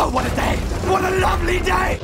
Oh, what a day! What a lovely day!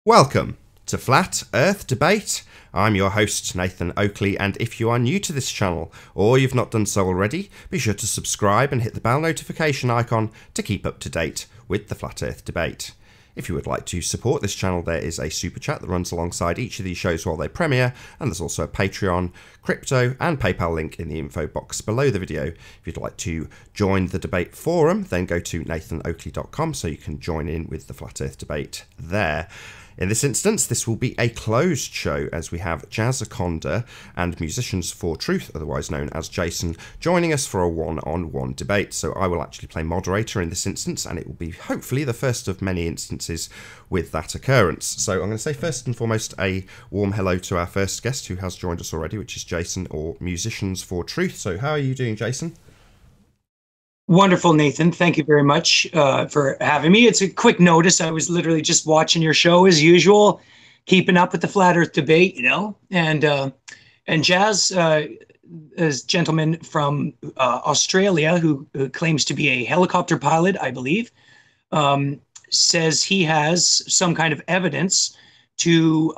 Welcome to Flat Earth Debate. I'm your host, Nathan Oakley, and if you are new to this channel, or you've not done so already, be sure to subscribe and hit the bell notification icon to keep up to date with the Flat Earth Debate. If you would like to support this channel, there is a super chat that runs alongside each of these shows while they premiere, and there's also a Patreon, crypto and PayPal link in the info box below the video. If you'd like to join the debate forum, then go to nathanoakley.com so you can join in with the Flat Earth Debate there. In this instance, this will be a closed show as we have Jazz Aconda and Musicians for Truth, otherwise known as Jason, joining us for a one-on-one debate. So I will actually play moderator in this instance, and it will be hopefully the first of many instances with that occurrence. So I'm going to say first and foremost a warm hello to our first guest who has joined us already, which is Jason, or Musicians for Truth. So how are you doing, Jason? Wonderful, Nathan. Thank you very much for having me. It's a quick notice. I was literally just watching your show as usual, keeping up with the Flat Earth Debate, you know, and Jazz, is a gentleman from Australia who claims to be a helicopter pilot, I believe, says he has some kind of evidence to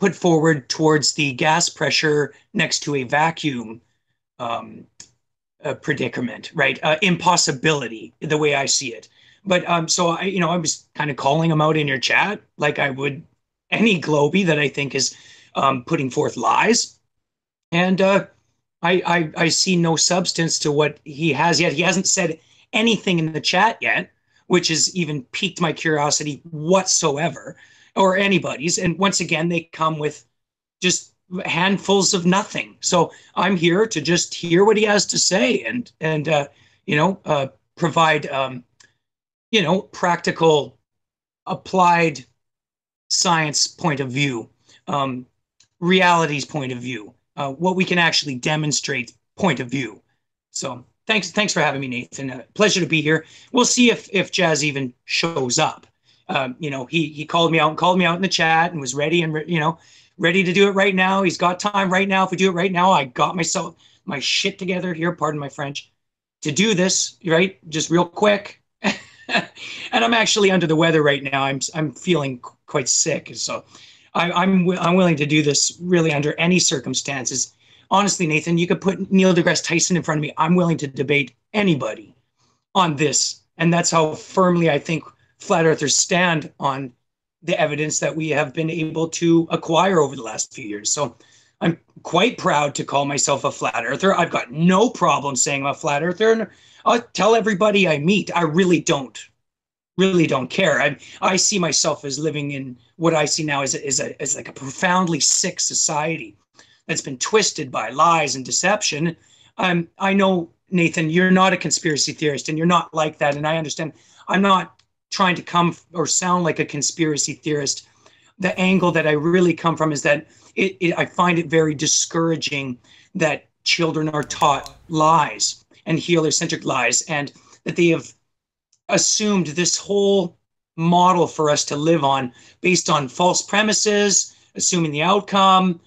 put forward towards the gas pressure next to a vacuum predicament, right? Impossibility, the way I see it. But so I was kind of calling him out in your chat, like I would any Globie that I think is putting forth lies. And I see no substance to what he has yet. He hasn't said anything in the chat yet, which has even piqued my curiosity whatsoever, or anybody's. And once again, they come with just handfuls of nothing. So I'm here to just hear what he has to say and provide practical applied science point of view, reality's point of view, what we can actually demonstrate point of view. So thanks for having me, Nathan. Pleasure to be here. We'll see if Jazz even shows up. He called me out in the chat and was ready and ready to do it right now. He's got time right now. If we do it right now, I got my shit together here, pardon my French, to do this, right? Just real quick. And I'm actually under the weather right now. I'm feeling quite sick. So I'm willing to do this really under any circumstances. Honestly, Nathan, you could put Neil deGrasse Tyson in front of me. I'm willing to debate anybody on this. And that's how firmly I think flat earthers stand on the evidence that we have been able to acquire over the last few years. So I'm quite proud to call myself a flat earther. I've got no problem saying I'm a flat earther, and I'll tell everybody I meet. I really don't care. I see myself as living in what I see now as like a profoundly sick society that's been twisted by lies and deception. I know, Nathan, you're not a conspiracy theorist, and you're not like that, and I understand. I'm not trying to come or sound like a conspiracy theorist. The angle that I really come from is that I find it very discouraging that children are taught lies and healer-centric lies, and that they have assumed this whole model for us to live on based on false premises, assuming the outcome,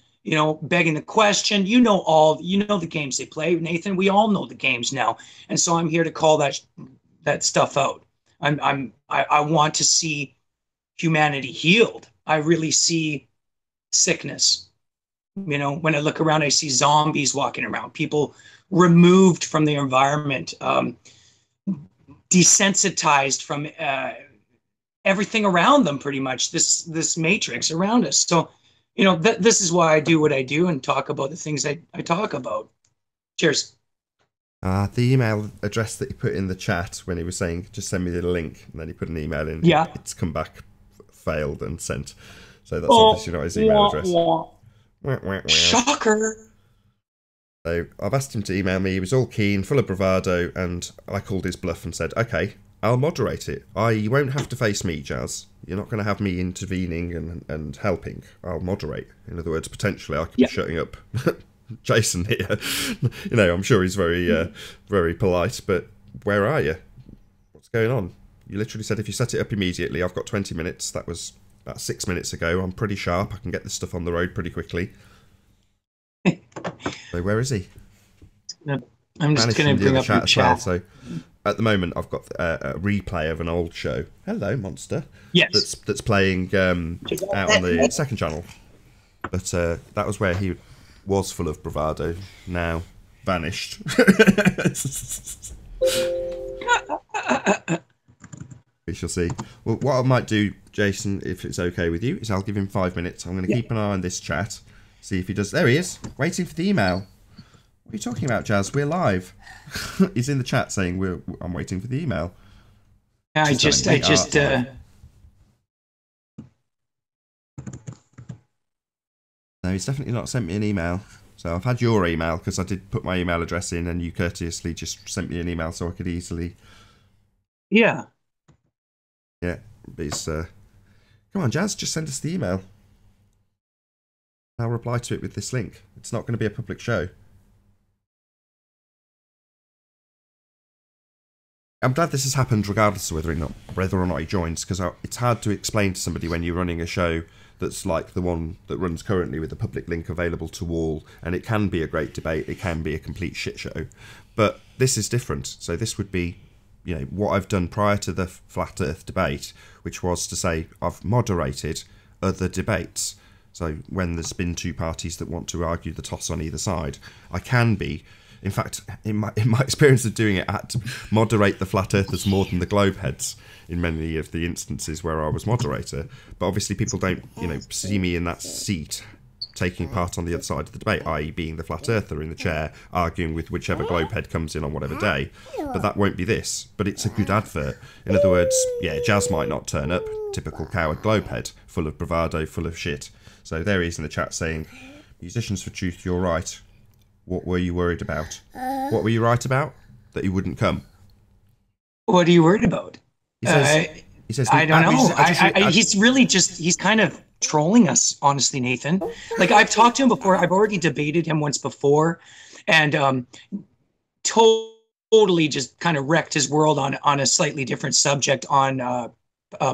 begging the question. You know the games they play, Nathan. We all know the games now. And so I'm here to call that stuff out. I want to see humanity healed. I really see sickness. When I look around, I see zombies walking around, people removed from their environment, desensitized from everything around them, pretty much, this matrix around us. So, this is why I do what I do and talk about the things I talk about. Cheers. The email address that he put in the chat when he was saying, just send me the link, and then he put an email in. Yeah. It's come back failed and sent. So that's obviously not his email address. Shocker. So I've asked him to email me. He was all keen, full of bravado, and I called his bluff and said, okay, I'll moderate it. You won't have to face me, Jazz. You're not going to have me intervening and helping. I'll moderate. In other words, potentially I could be shutting up Jason here. I'm sure he's very polite, but where are you? What's going on? You literally said if you set it up immediately, I've got 20 minutes. That was about 6 minutes ago. I'm pretty sharp. I can get this stuff on the road pretty quickly. So where is he? I'm just going to bring up your chat. Well, so at the moment, I've got a replay of an old show. Hello, Monster. Yes. That's playing out on the second channel. But that was where he was full of bravado. Now vanished. We shall see. Well, what I might do, Jason, if it's okay with you, is I'll give him 5 minutes. I'm going to keep an eye on this chat. See if he does. There he is, waiting for the email. What are you talking about, Jazz? We're live. He's in the chat saying I'm waiting for the email. Yeah, I just. No, he's definitely not sent me an email. So I've had your email because I did put my email address in, and you courteously just sent me an email so I could easily. Yeah. Yeah, but it's. Come on, Jazz, just send us the email. I'll reply to it with this link. It's not going to be a public show. I'm glad this has happened regardless of whether or not he joins, because it's hard to explain to somebody when you're running a show that's like the one that runs currently with a public link available to all, and it can be a great debate, it can be a complete shit show, but this is different. So this would be, you know, what I've done prior to the Flat Earth debate, which was to say I've moderated other debates. So when there's been two parties that want to argue the toss on either side, I can be, in fact, in my experience of doing it, I had to moderate the Flat Earthers more than the Globeheads in many of the instances where I was moderator. But obviously people don't, you know, see me in that seat taking part on the other side of the debate, i.e. being the Flat Earther in the chair, arguing with whichever Globehead comes in on whatever day. But that won't be this. But it's a good advert. In other words, yeah, Jazz might not turn up, typical coward Globehead, full of bravado, full of shit. So there he is in the chat saying, Musicians for Truth, you're right. What were you worried about? What were you right about? That he wouldn't come. What are you worried about? He says I don't know. He's kind of trolling us, honestly, Nathan. Like, I've talked to him before. I've already debated him once before, and totally just kind of wrecked his world on a slightly different subject on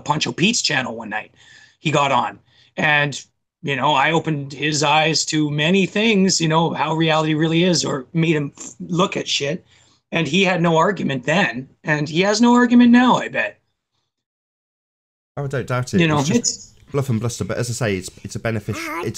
Pancho Pete's channel one night. He got on, and you know, I opened his eyes to many things, you know, how reality really is, or made him look at shit. And he had no argument then, and he has no argument now, I bet. I don't doubt it. You know, it's bluff and bluster, but as I say, it's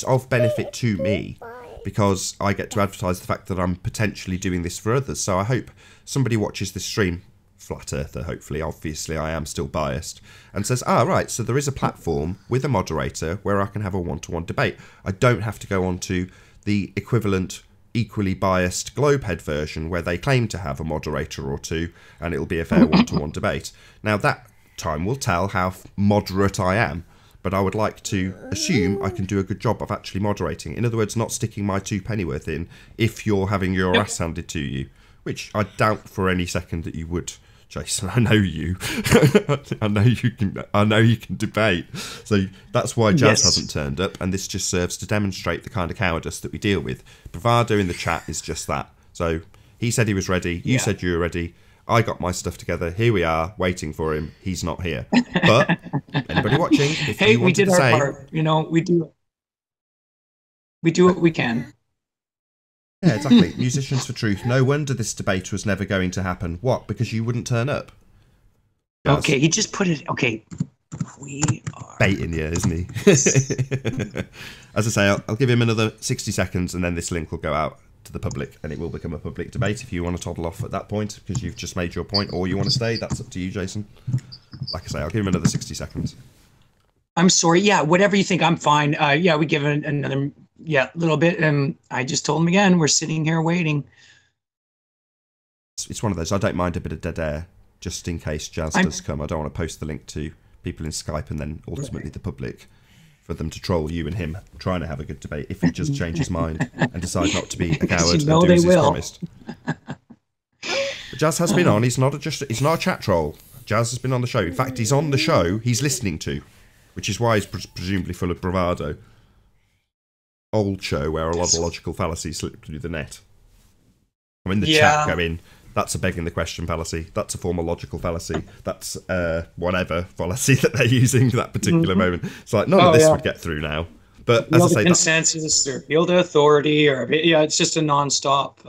of benefit to me because I get to advertise the fact that I'm potentially doing this for others. So I hope somebody watches this stream, Flat Earther, hopefully, obviously I am still biased, and says, right, so there is a platform with a moderator where I can have a one-to-one debate. I don't have to go on to the equivalent, equally biased Globehead version where they claim to have a moderator or two, and it'll be a fair one-to-one debate. Now, that time will tell how moderate I am, but I would like to assume I can do a good job of actually moderating. In other words, not sticking my two pennyworth in if you're having your ass handed to you, which I doubt for any second that you would. Jason, I know you. I know you can debate. So that's why Jazz hasn't turned up, and this just serves to demonstrate the kind of cowardice that we deal with. Bravado in the chat is just that. So he said he was ready. You said you were ready. I got my stuff together. Here we are, waiting for him. He's not here. But anybody watching, if you we did our say, part. You know, we do what we can. Yeah, exactly. Musicians for Truth. No wonder this debate was never going to happen. What? Because you wouldn't turn up? Yes. Okay, he just put it... Okay, we are... Baiting you, isn't he? As I say, I'll give him another 60 seconds and then this link will go out to the public and it will become a public debate if you want to toddle off at that point because you've just made your point or you want to stay. That's up to you, Jason. Like I say, I'll give him another 60 seconds. I'm sorry. Yeah, whatever you think, I'm fine. Yeah, we give it another... Yeah, a little bit. I just told him again, we're sitting here waiting. It's one of those, I don't mind a bit of dead air, just in case Jazz does come. I don't want to post the link to people in Skype and then ultimately the public for them to troll you and him trying to have a good debate if he just changes his mind and decide not to be a coward and do as he's promised. But Jazz has been on. He's not a chat troll. Jazz has been on the show. In fact, he's on the show he's listening to, which is why he's presumably full of bravado. Old show where a lot of logical fallacies slip through the net. I'm in the chat going, That's a begging the question fallacy. That's a formal logical fallacy. That's whatever fallacy that they're using at that particular moment. It's like none of this would get through now. But as I say, consensus or appeal to authority, or it's just a non-stop.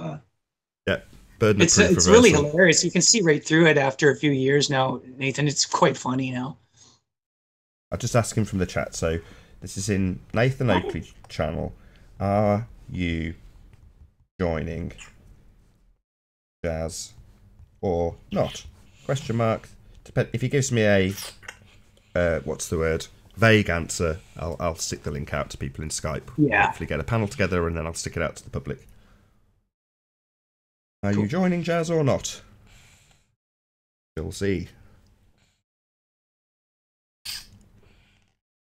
Burden of proof it's really hilarious. You can see right through it after a few years now, Nathan. It's quite funny now. I'll just ask him from the chat. So this is in Nathan Oakley channel. Are you joining Jazz or not? Question mark. If he gives me a what's the word? Vague answer, I'll stick the link out to people in Skype. Yeah. Hopefully get a panel together and then I'll stick it out to the public. Are you joining Jazz or not? We'll see.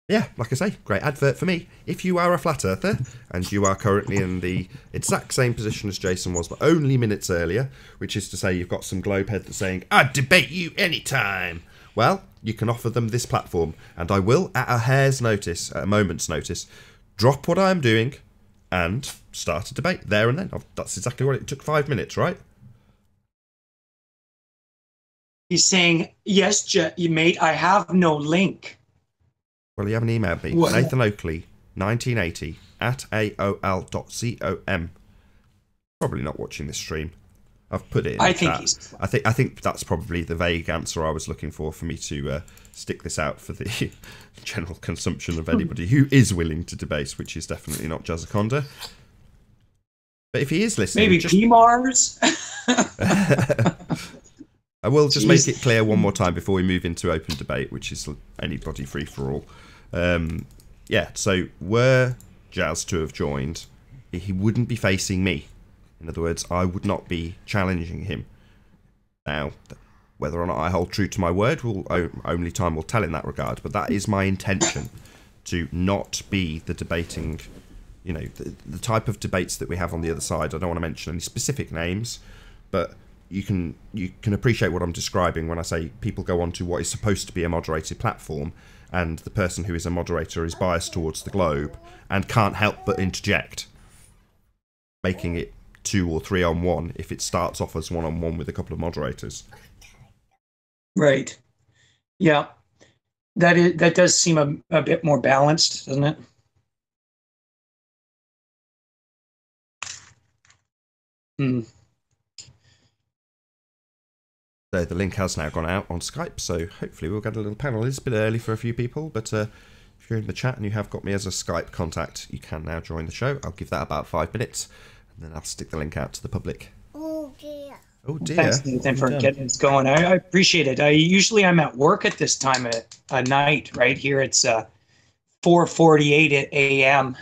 Yeah, like I say, great advert for me. If you are a flat earther and you are currently in the exact same position as Jason was, but only minutes earlier, which is to say you've got some globehead that's saying, I'd debate you anytime. Well, you can offer them this platform, and I will, at a hair's notice, at a moment's notice, drop what I'm doing and start a debate there and then. That's exactly what it took. 5 minutes, right? He's saying, yes, mate, I have no link. Well, you haven't emailed me. What? Nathan Oakley, 1980, at aol.com. Probably not watching this stream. I've put it in the chat. I think that's probably the vague answer I was looking for me to stick this out for the general consumption of anybody who is willing to debate, which is definitely not Jazzaconda. But if he is listening... Maybe PMARS? I will just make it clear one more time before we move into open debate, which is anybody free for all. Yeah, so were Jazz to have joined, he wouldn't be facing me. In other words, I would not be challenging him. Now, whether or not I hold true to my word, only time will tell in that regard. But that is my intention, to not be the debating, the type of debates that we have on the other side. I don't want to mention any specific names, but you can appreciate what I'm describing when I say people go on to what is supposed to be a moderated platform, and the person who is a moderator is biased towards the globe and can't help but interject, making it 2 or 3 on 1 if it starts off as 1 on 1 with a couple of moderators. Right. Yeah. That does seem a bit more balanced, doesn't it? So the link has now gone out on Skype, so hopefully we'll get a little panel. It's a bit early for a few people, but if you're in the chat and you have got me as a Skype contact, you can now join the show. I'll give that about 5 minutes, and then I'll stick the link out to the public. Oh dear. Oh dear. Thanks, Nathan, for getting this going. I appreciate it. I'm at work at this time at night. Right here, it's 4:48 a.m.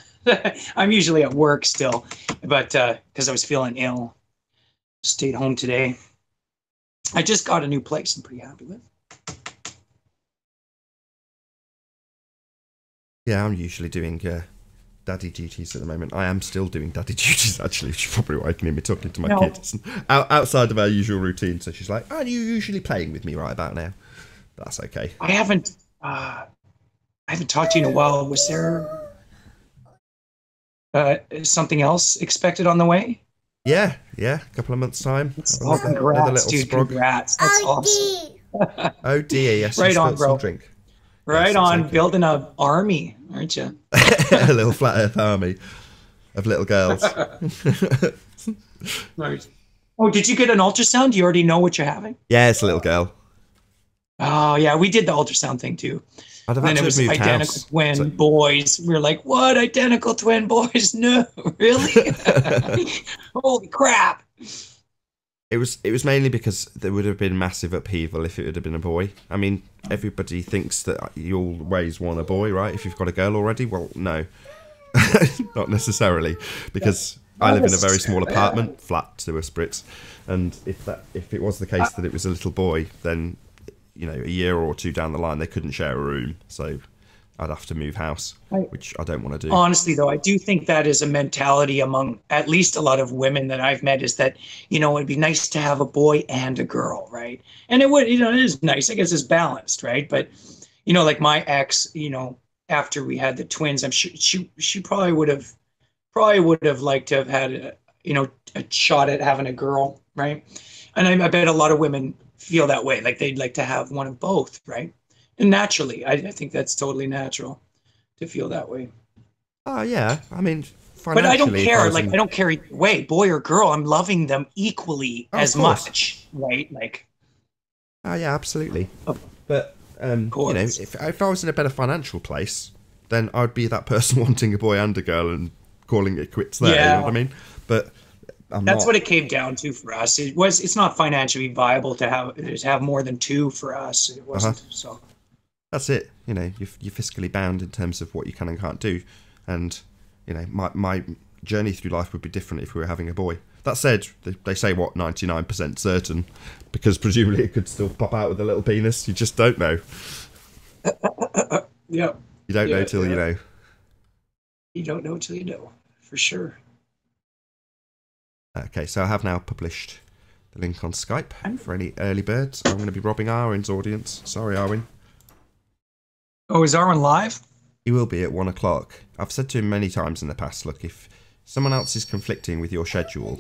I'm usually at work still, but because I was feeling ill, stayed home today. I just got a new place I'm pretty happy with. Yeah, I'm usually doing daddy duties at the moment. I am still doing daddy duties, actually, which is probably why I can hear me talking to my kids. Outside of our usual routine, so she's like, aren't you usually playing with me right about now? But that's okay. I haven't talked to you in a while. Was there something else expected on the way? Yeah, a couple of months' time. Congrats, dude, congrats. That's awesome. Oh dear, yes. Right on, bro. Drink. Right on, building an army, aren't you? A little flat earth army of little girls. Right. Oh, did you get an ultrasound? Do you already know what you're having? Yeah, it's a little girl. Oh, yeah, we did the ultrasound thing too. I'd have and then it was identical twin boys. We were like, what? Identical twin boys? No, really? Holy crap. It was mainly because there would have been massive upheaval if it would have been a boy. I mean, everybody thinks that you always want a boy, right? If you've got a girl already, well, no. Not necessarily. Because I live in a very small apartment, flat to us Brits. And if it was the case that it was a little boy, then a year or 2 down the line, they couldn't share a room. So I'd have to move house, which I don't want to do. Honestly, though, I do think that is a mentality among at least a lot of women that I've met, is that, it'd be nice to have a boy and a girl, right? And it would, it is nice. I guess it's balanced, right? But, like my ex, after we had the twins, I'm sure she probably would have liked to have had, a shot at having a girl, right? And I bet a lot of women feel that way. Like they'd like to have one of both, right? And naturally, I think that's totally natural to feel that way. Oh, yeah. I mean, But I don't financially, if care. was Like in- I don't care either way, boy or girl. I'm loving them equally Oh, of as course. much, right? Like, Oh, yeah, absolutely. Of But, you know, course. if I was in a better financial place, then I'd be that person wanting a boy and a girl and calling it quits there, you know what I mean? But That's what it came down to for us. It's not financially viable to have more than two for us. It wasn't. So that's it. You know, you're fiscally bound in terms of what you can and can't do. And, you know, my journey through life would be different if we were having a boy. That said, they say, 99% certain, because presumably it could still pop out with a little penis. You just don't know. yeah. You don't know till you know. You don't know till you know, for sure. Okay, so I have now published the link on Skype for any early birds. I'm going to be robbing Arwen's audience. Sorry, Arwen. Oh, is Arwen live? He will be at 1 o'clock. I've said to him many times in the past, look, if someone else is conflicting with your schedule,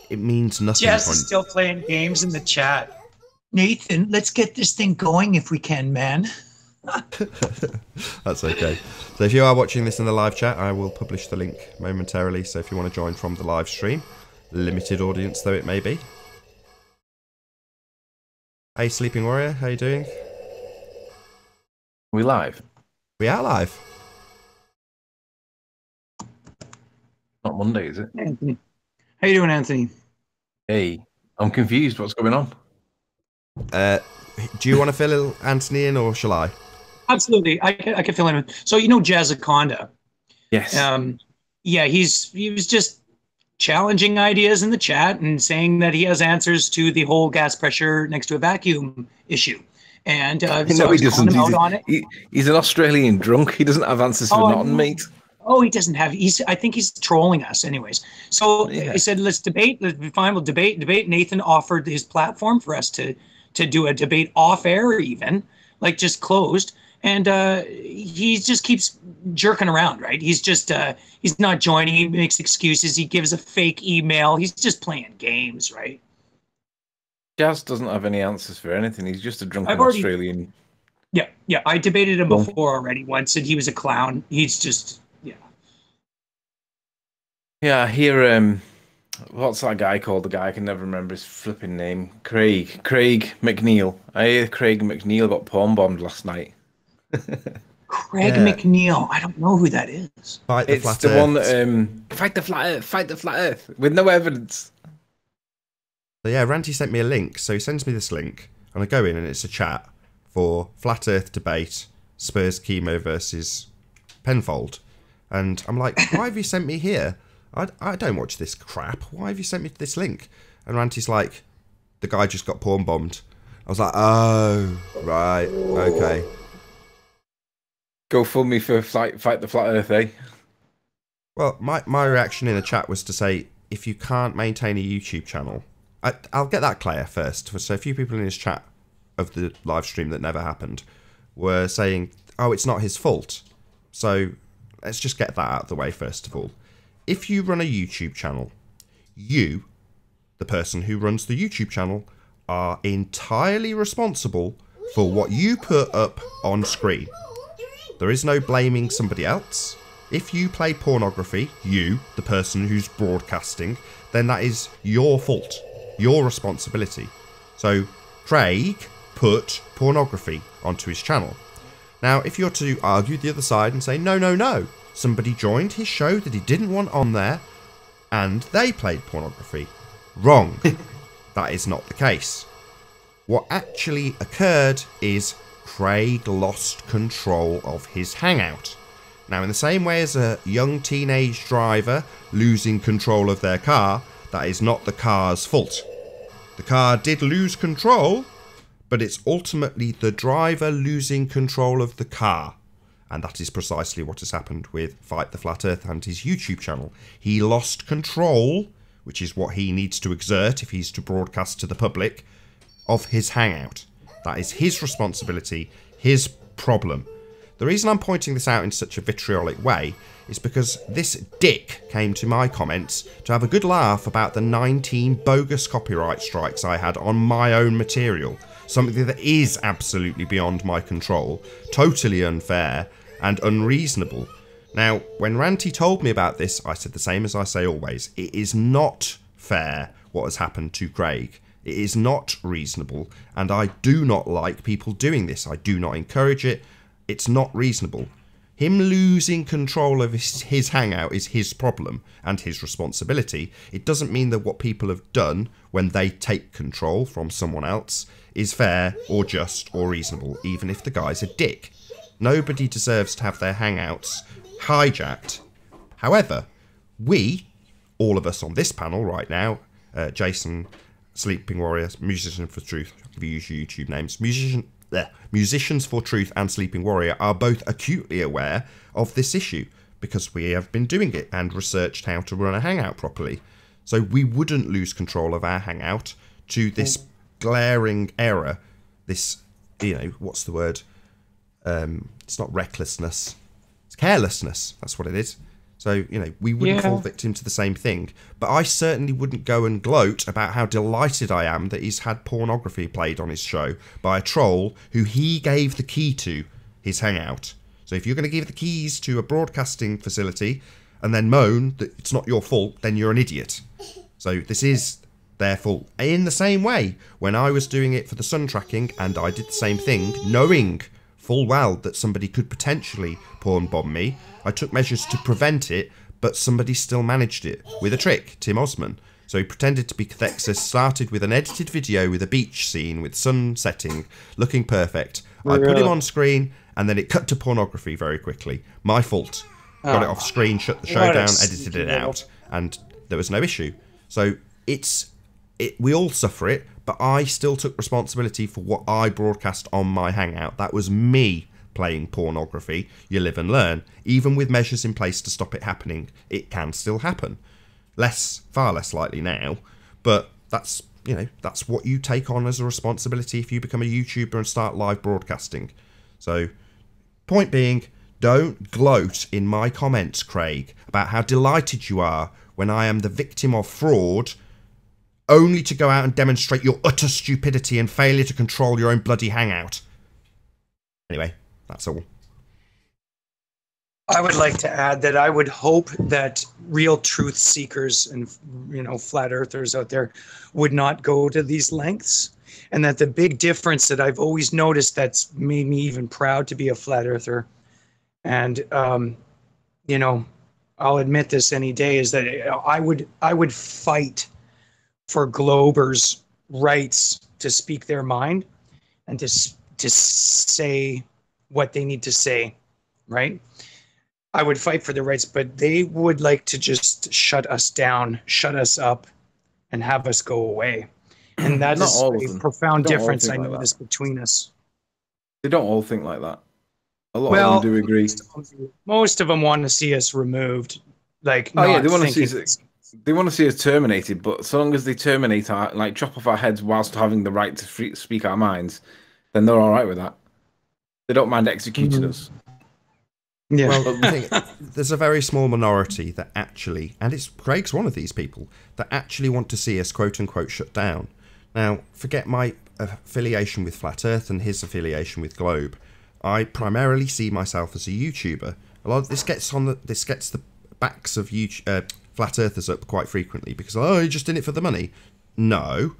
it means nothing. Jess is still playing games in the chat. Nathan, let's get this thing going if we can, man. That's okay. So if you are watching this in the live chat, I will publish the link momentarily. So if you want to join from the live stream, limited audience though it may be. Hey, Sleeping Warrior, how you doing? We live? We are live. Not Monday, is it? Anthony. How you doing, Anthony? Hey, I'm confused. What's going on? Do you want to fill Anthony in, or shall I? Absolutely, I can fill in. So you know Jazzaconda? Yes. Yeah, he was just challenging ideas in the chat and saying that he has answers to the whole gas pressure next to a vacuum issue. And so no, I was he calling doesn't. him out on it. He's an Australian drunk. He doesn't have answers for nothing, mate. Oh, he doesn't have. I think he's trolling us, anyways. So Yeah. he said, "Let's debate. Let's be fine. We'll debate. Nathan offered his platform for us to do a debate off air, even like just closed. And he just keeps jerking around, right? He's just he's not joining. He makes excuses. He gives a fake email. He's just playing games, right? Jazz doesn't have any answers for anything. He's just a drunken Australian. Yeah. I debated him before already once, and he was a clown. He's just Yeah, I hear what's that guy called? The guy I can never remember his flipping name. Craig McNeil. I hear Craig McNeil got porn bombed last night. Craig McNeil. I don't know who that is. It's the one that fight the flat earth with no evidence. So yeah, Ranty sent me a link. So he sends me this link, and I go in, and it's a chat for flat Earth debate, Spurs chemo versus Penfold, and I'm like, why have you sent me here? I don't watch this crap. Why have you sent me this link? And Ranty's like, the guy just got porn bombed. I was like, oh, right, okay. Go for me for fight the flat earth, eh? Well, my reaction in the chat was to say, if you can't maintain a YouTube channel, I'll get that clear first. So a few people in his chat of the live stream that never happened were saying, oh, it's not his fault. So let's just get that out of the way first of all. If you run a YouTube channel, you, the person who runs the YouTube channel, are entirely responsible for what you put up on screen. There is no blaming somebody else. If you play pornography, you, the person who's broadcasting, then that is your fault, your responsibility. So Craig put pornography onto his channel. Now, if you're to argue the other side and say, no, somebody joined his show that he didn't want on there, and they played pornography. Wrong. That is not the case. What actually occurred is Craig lost control of his Hangout. Now, in the same way as a young teenage driver losing control of their car, that is not the car's fault. The car did lose control, but it's ultimately the driver losing control of the car. And that is precisely what has happened with Fight the Flat Earth and his YouTube channel. He lost control, which is what he needs to exert if he's to broadcast to the public, of his Hangout. That is his responsibility, his problem. The reason I'm pointing this out in such a vitriolic way is because this dick came to my comments to have a good laugh about the 19 bogus copyright strikes I had on my own material. Something that is absolutely beyond my control, totally unfair and unreasonable. Now, when Ranty told me about this, I said the same as I say always. It is not fair what has happened to Craig. It is not reasonable, and I do not like people doing this. I do not encourage it. It's not reasonable. Him losing control of his hangout is his problem and his responsibility. It doesn't mean that what people have done when they take control from someone else is fair or just or reasonable, even if the guy's a dick. Nobody deserves to have their hangouts hijacked. However, we, all of us on this panel right now, Jason, Sleeping Warrior, Musician for Truth, we use YouTube names, Musicians for Truth and Sleeping Warrior are both acutely aware of this issue because we have been doing it and researched how to run a hangout properly. So we wouldn't lose control of our hangout to this glaring error, this, you know, what's the word? It's not recklessness, it's carelessness. That's what it is. So, you know, we wouldn't fall victim to the same thing. But I certainly wouldn't go and gloat about how delighted I am that he's had pornography played on his show by a troll who he gave the key to his hangout. So if you're going to give the keys to a broadcasting facility and then moan that it's not your fault, then you're an idiot. So this is their fault. In the same way, when I was doing it for the sun tracking and I did the same thing, knowing full well that somebody could potentially porn bomb me, I took measures to prevent it, but somebody still managed it with a trick, Tim Osman. So he pretended to be Cathexis, started with an edited video with a beach scene with sun setting, looking perfect. I put him on screen, and then it cut to pornography very quickly. My fault. Got it off screen, shut the show down, edited it out, and there was no issue. So we all suffer it, but I still took responsibility for what I broadcast on my hangout. That was me playing pornography. You live and learn. Even with measures in place to stop it happening, it can still happen. Far less likely now, but that's, you know, that's what you take on as a responsibility if you become a YouTuber and start live broadcasting. So, point being, don't gloat in my comments, Craig, about how delighted you are when I am the victim of fraud, only to go out and demonstrate your utter stupidity and failure to control your own bloody hangout. Anyway, that's all. I would like to add that I would hope that real truth seekers and, you know, flat earthers out there would not go to these lengths, and that the big difference that I've always noticed that's made me even proud to be a flat earther, and you know, I'll admit this any day, is that I would fight for Globers' rights to speak their mind and to say what they need to say, right? I would fight for their rights, but they would like to just shut us down, shut us up, and have us go away. And that is a profound difference I noticed between us. They don't all think like that. A lot of them do agree. Most of them want to see us removed. Like, oh yeah, they want to see us terminated. But so long as they terminate like chop off our heads whilst having the right to speak our minds, then they're all right with that. They don't mind executing us. Yeah. Well, there's a very small minority that actually, and Craig's one of these people, that actually want to see us quote unquote shut down. Now, forget my affiliation with Flat Earth and his affiliation with Globe. I primarily see myself as a YouTuber. A lot of this gets the backs of Flat Earthers up quite frequently because, oh, you're just in it for the money. No.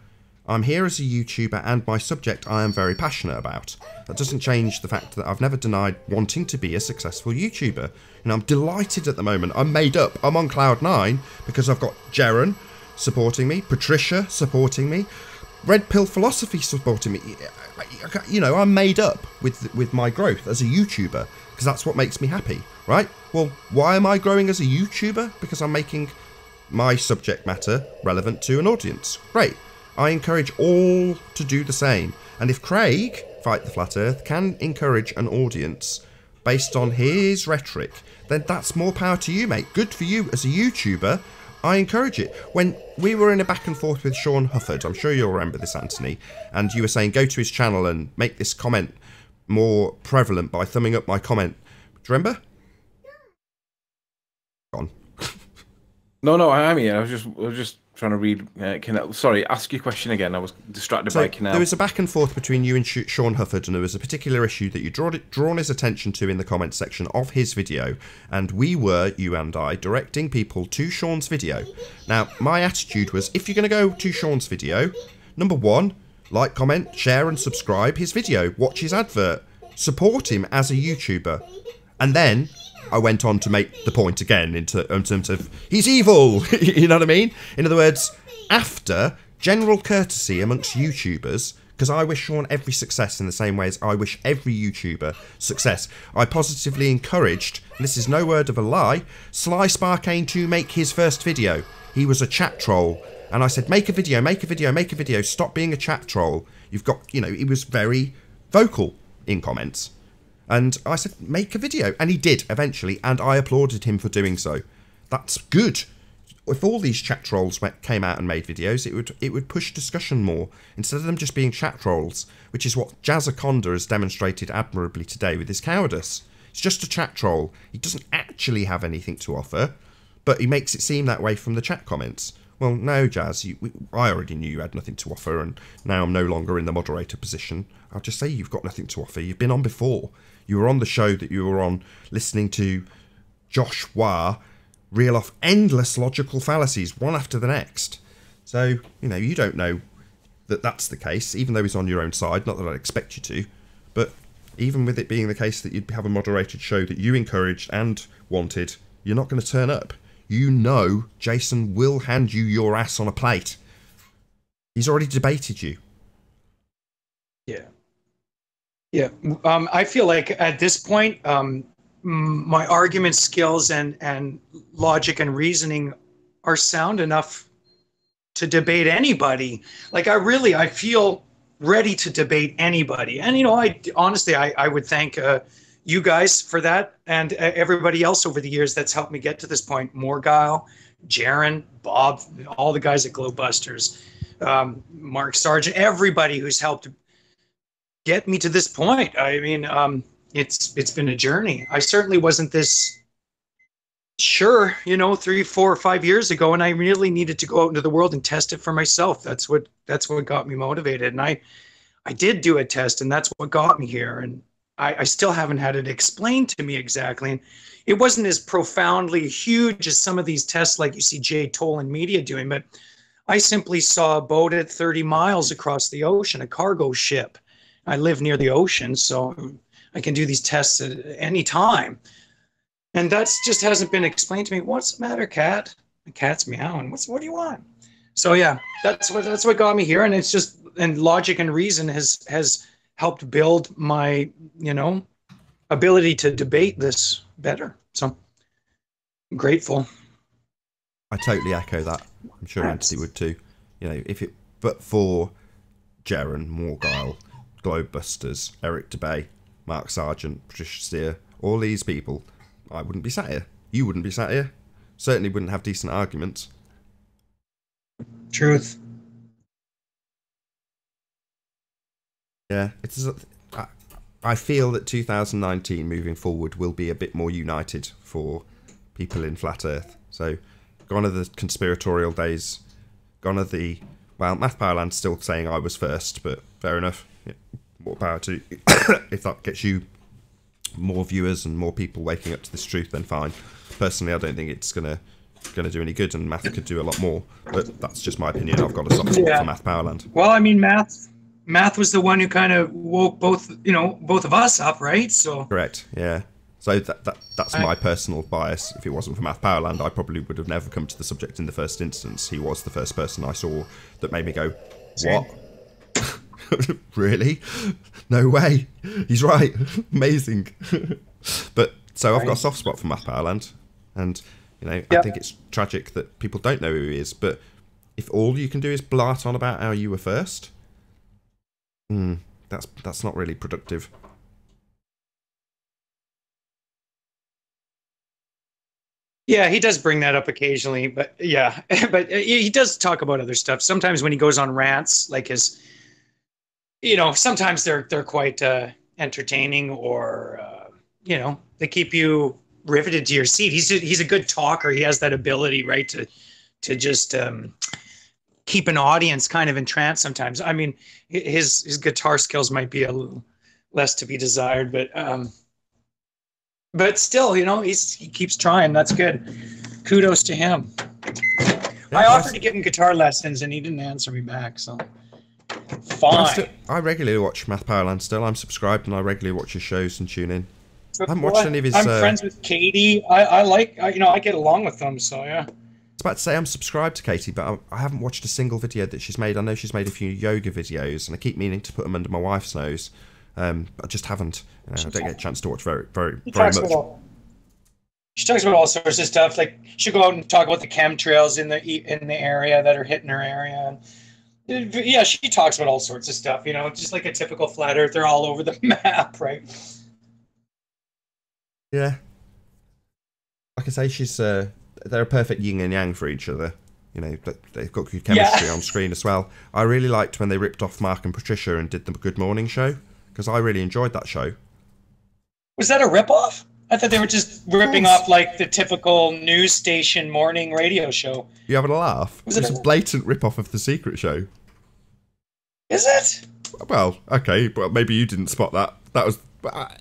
I'm here as a YouTuber, and my subject I am very passionate about. That doesn't change the fact that I've never denied wanting to be a successful YouTuber. And I'm delighted at the moment. I'm made up. I'm on cloud 9 because I've got Jaren supporting me, Patricia supporting me, Red Pill Philosophy supporting me. You know, I'm made up with my growth as a YouTuber because that's what makes me happy, right? Well, why am I growing as a YouTuber? Because I'm making my subject matter relevant to an audience. Great. I encourage all to do the same. And if Craig, Fight the Flat Earth, can encourage an audience based on his rhetoric, then that's more power to you, mate. Good for you as a YouTuber. I encourage it. When we were in a back and forth with Sean Hufford, I'm sure you'll remember this, Anthony, and you were saying go to his channel and make this comment more prevalent by thumbing up my comment. Do you remember? Gone. No, I am here. I was just trying to read. Sorry, ask your question again. I was distracted by Canal. There was a back and forth between you and Sean Hufford, and there was a particular issue that you drawn his attention to in the comments section of his video, and you and I, directing people to Sean's video. Now, my attitude was, if you're going to go to Sean's video, number one, like, comment, share, and subscribe his video. Watch his advert. Support him as a YouTuber. And then I went on to make the point again in terms of he's evil. You know what I mean? In other words, after general courtesy amongst YouTubers, because I wish Sean every success in the same way as I wish every YouTuber success, I positively encouraged, and this is no word of a lie, Sly Sparkane to make his first video. He was a chat troll. And I said, make a video, make a video, make a video. Stop being a chat troll. You've got, you know, he was very vocal in comments. And I said, make a video. And he did, eventually. And I applauded him for doing so. That's good. If all these chat trolls came out and made videos, it would push discussion more. Instead of them just being chat trolls, which is what Jazzaconda has demonstrated admirably today with his cowardice. It's just a chat troll. He doesn't actually have anything to offer. But he makes it seem that way from the chat comments. Well, no, Jazz, I already knew you had nothing to offer, and now I'm no longer in the moderator position. I'll just say you've got nothing to offer. You've been on before. You were on the show that you were on, listening to Josh Wah reel off endless logical fallacies, one after the next. So, you know, you don't know that that's the case, even though he's on your own side. Not that I'd expect you to. But even with it being the case that you'd have a moderated show that you encouraged and wanted, you're not going to turn up. You know Jason will hand you your ass on a plate. He's already debated you. Yeah. Yeah. I feel like at this point, my argument skills and logic and reasoning are sound enough to debate anybody. Like, I feel ready to debate anybody. And, you know, I would thank you guys for that, and everybody else over the years that's helped me get to this point. Morgile, Jaron, Bob, all the guys at Glowbusters, Mark Sargent, everybody who's helped get me to this point. I mean, it's been a journey. I certainly wasn't this sure, you know, 3, 4, or 5 years ago, and I really needed to go out into the world and test it for myself. That's what got me motivated, and I did do a test, and that's what got me here. And I still haven't had it explained to me exactly. And it wasn't as profoundly huge as some of these tests like you see Jay Toll and media doing, but I simply saw a boat at 30 miles across the ocean, a cargo ship. I live near the ocean, so I can do these tests at any time. And that's just hasn't been explained to me. What's the matter, cat? The cat's meowing. What do you want? So yeah, that's what got me here. And it's just, and logic and reason has helped build my, you know, ability to debate this better. So I'm grateful. I totally echo that. I'm sure Anthony would too. You know, but for Jaron, Morgile, Globebusters, Eric DeBay, Mark Sargent, Patricia Steer, all these people, I wouldn't be sat here. You wouldn't be sat here. Certainly wouldn't have decent arguments. Truth. Yeah, I feel that 2019 moving forward will be a bit more united for people in Flat Earth. So, gone are the conspiratorial days. Gone are the... Well, Math Powerland's still saying I was first, but fair enough. Yeah, more power to... If that gets you more viewers and more people waking up to this truth, then fine. Personally, I don't think it's gonna do any good, and Math could do a lot more. But that's just my opinion. I've got a soft spot for Math Powerland. Well, I mean, Math was the one who kind of woke both of us up, right? So correct, yeah. So that's my personal bias. If it wasn't for Math Powerland, I probably would have never come to the subject in the first instance. He was the first person I saw that made me go, what? Really? No way. He's right. Amazing. But so I've got a soft spot for Math Powerland, and you know, I think it's tragic that people don't know who he is. But if all you can do is blart on about how you were first, that's not really productive. Yeah, he does bring that up occasionally, but yeah, but he does talk about other stuff. Sometimes when he goes on rants, like his, you know, sometimes they're quite entertaining or they keep you riveted to your seat. He's a good talker. He has that ability, right, to just keep an audience kind of entranced sometimes. I mean, his guitar skills might be a little less to be desired, but still, he keeps trying. That's good. Kudos to him. I offered to give him guitar lessons and he didn't answer me back, so fine. I regularly watch Math Powerland still. I'm subscribed and I regularly watch his shows and tune in. I haven't watched any of his... I'm friends with Katie. I get along with them, so yeah. I was about to say I'm subscribed to Katie, but I haven't watched a single video that she's made. I know she's made a few yoga videos, and I keep meaning to put them under my wife's nose. I just haven't. I don't get a chance to watch very much. She talks about all sorts of stuff. Like she'll go out and talk about the chemtrails in the area that are hitting her area. Yeah, she talks about all sorts of stuff. Just like a typical flat earther all over the map, right? Yeah. Like I say, she's they're a perfect yin and yang for each other. They've got good chemistry on screen as well. I really liked when they ripped off Mark and Patricia and did the Good Morning show, because I really enjoyed that show. Was that a rip-off? I thought they were just ripping off like the typical news station morning radio show. You having a laugh? It was a blatant rip-off of The Secret Show. Is it? Well, okay, but maybe you didn't spot that. That wasn't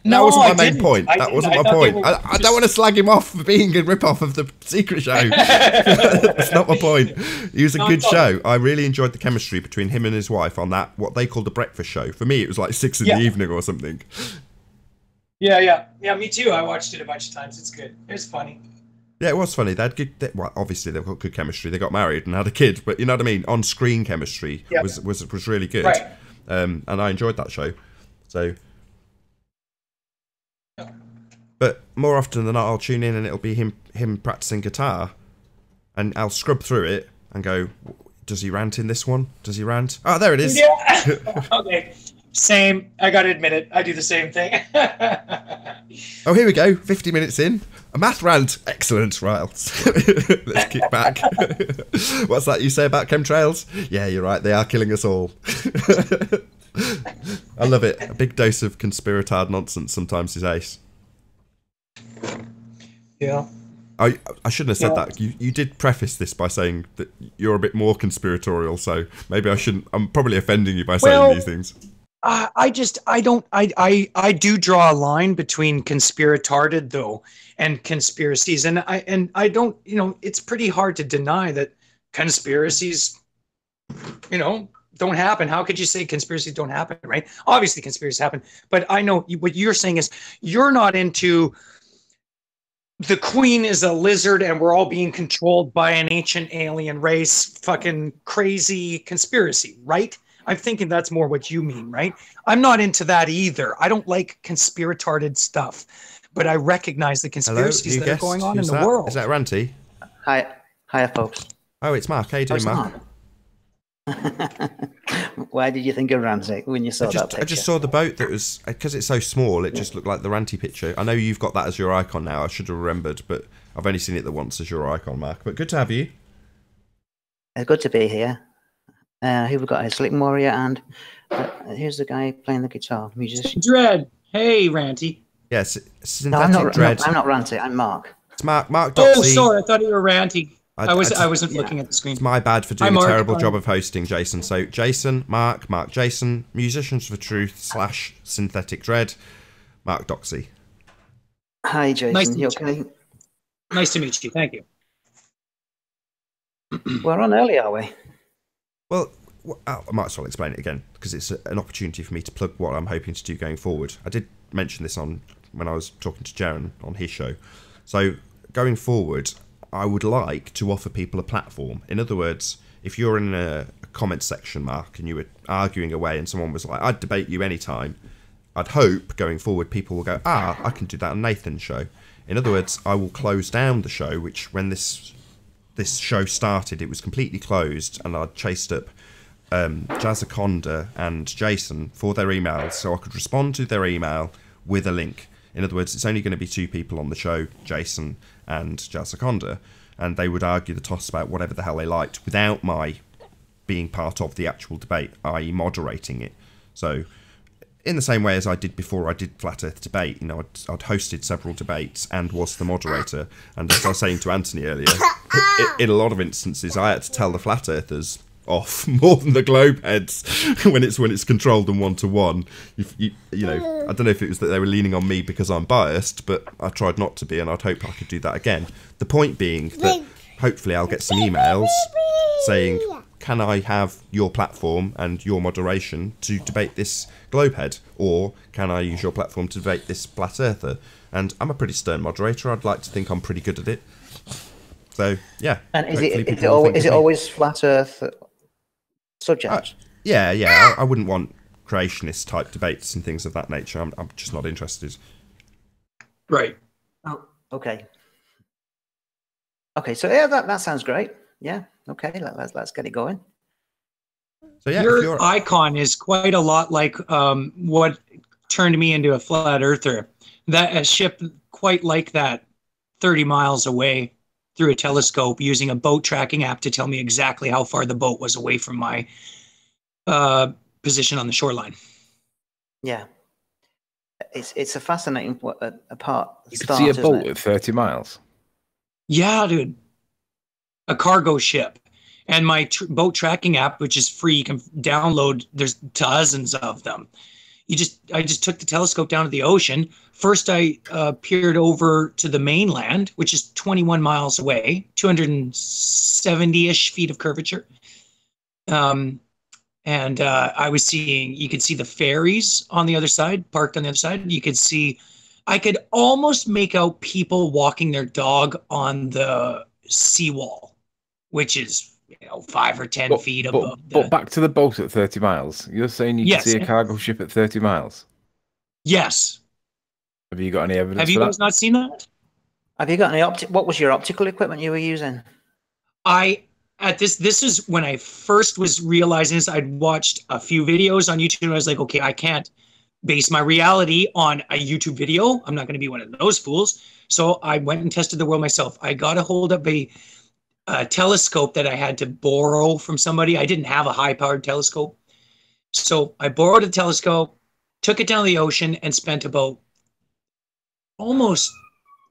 my main point. That wasn't my point. I don't want to slag him off for being a rip-off of The Secret Show. That's not my point. It was a good show. I really enjoyed the chemistry between him and his wife on that, what they called the breakfast show. For me, it was like 6 in the evening or something. Yeah, me too. I watched it a bunch of times. It's good. It was funny. Yeah, it was funny. They had good. Well, obviously they've got good chemistry. They got married and had a kid, but you know what I mean. On-screen chemistry was really good, right. And I enjoyed that show. So, but more often than not, I'll tune in and it'll be him practicing guitar, and I'll scrub through it and go, does he rant in this one? Does he rant? Oh, there it is. Yeah. Okay. Same. I got to admit it. I do the same thing. Oh, here we go. 50 minutes in. A math rant. Excellent. Right. Let's kick back. What's that you say about chemtrails? Yeah, you're right. They are killing us all. I love it. A big dose of conspiratard nonsense sometimes is ace. Yeah. I shouldn't have said that. You did preface this by saying that you're a bit more conspiratorial, so maybe I shouldn't. I'm probably offending you by saying these things. I do draw a line between conspiratarded though and conspiracies, and I don't, it's pretty hard to deny that conspiracies, don't happen. How could you say conspiracies don't happen, right? Obviously conspiracies happen, but I know what you're saying is you're not into the Queen is a lizard and we're all being controlled by an ancient alien race, fucking crazy conspiracy, right? I'm thinking that's more what you mean, right? I'm not into that either. I don't like conspiratarded stuff, but I recognize the conspiracies that are going on in the world. Is that Ranty? Hi, folks. Oh, it's Mark. How you doing, Mark? Why did you think of Ranty when you saw that picture? I just saw the boat that was, because it's so small, it just looked like the Ranty picture. I know you've got that as your icon now. I should have remembered, but I've only seen it the once as your icon, Mark. But good to have you. It's good to be here. Here we've got a Slick Warrior, and here's the guy playing the guitar, musician. Dread. Hey, Ranty. Yes, Synthetic Dread. I'm not Ranty. I'm Mark. It's Mark Doxey. Oh, sorry. I thought you were Ranty. I wasn't looking at the screen. It's my bad for doing a terrible job of hosting, Jason. So Jason, Mark, Jason, Musicians for Truth / Synthetic Dread, Mark Doxey. Hi, Jason. Nice to you meet okay? you. Nice to meet you. Thank you. We're on early, are we? Well, I might as well explain it again, because it's an opportunity for me to plug what I'm hoping to do going forward. I did mention this when I was talking to Jaron on his show. So going forward, I would like to offer people a platform. In other words, if you're in a comment section, Mark, and you were arguing away and someone was like, I'd debate you anytime, I'd hope going forward people will go, I can do that on Nathan's show. In other words, I will close down the show, which when this show started, it was completely closed, and I'd chased up Jazzaconda and Jason for their emails so I could respond to their email with a link. In other words, it's only going to be 2 people on the show, Jason and Jazzaconda, and they would argue the toss about whatever the hell they liked without my being part of the actual debate, i.e. moderating it. So in the same way as I did before I did Flat Earth Debate, you know, I'd hosted several debates and was the moderator. And as I was saying to Anthony earlier, in a lot of instances, I had to tell the Flat Earthers off more than the globe heads when it's controlled and one-to-one. You know, I don't know if it was that they were leaning on me because I'm biased, but I tried not to be, and I'd hope I could do that again. The point being that hopefully I'll get some emails saying, can I have your platform and your moderation to debate this globehead, or can I use your platform to debate this flat earther? And I'm a pretty stern moderator. I'd like to think I'm pretty good at it. So yeah. And is it always flat earth subject? Yeah. I wouldn't want creationist type debates and things of that nature. I'm just not interested. Right. Oh, okay. Okay, so yeah, that sounds great. Yeah. Okay, let's get it going. So yeah, your icon is quite a lot like what turned me into a flat earther. That a ship quite like that, 30 miles away through a telescope, using a boat tracking app to tell me exactly how far the boat was away from my position on the shoreline. Yeah, it's a fascinating part. You can see a boat at 30 miles. Yeah, dude. A cargo ship. And my boat tracking app, which is free, you can download. There's dozens of them. I just took the telescope down to the ocean. First, I peered over to the mainland, which is 21 miles away, 270-ish feet of curvature. And I was seeing, you could see the ferries on the other side, parked on the other side. You could see, I could almost make out people walking their dog on the seawall, which is 5 or 10 feet above. But back to the boat at 30 miles. You're saying you can see a cargo ship at 30 miles? Yes. Have you got any evidence? Have you guys not seen that? Have you got any what was your optical equipment you were using? This is when I first was realizing this. I'd watched a few videos on YouTube and I was like, okay, I can't base my reality on a YouTube video. I'm not going to be one of those fools. So I went and tested the world myself. I got a hold of a telescope that I had to borrow from somebody. I didn't have a high-powered telescope. So I borrowed a telescope, took it down to the ocean, and spent about almost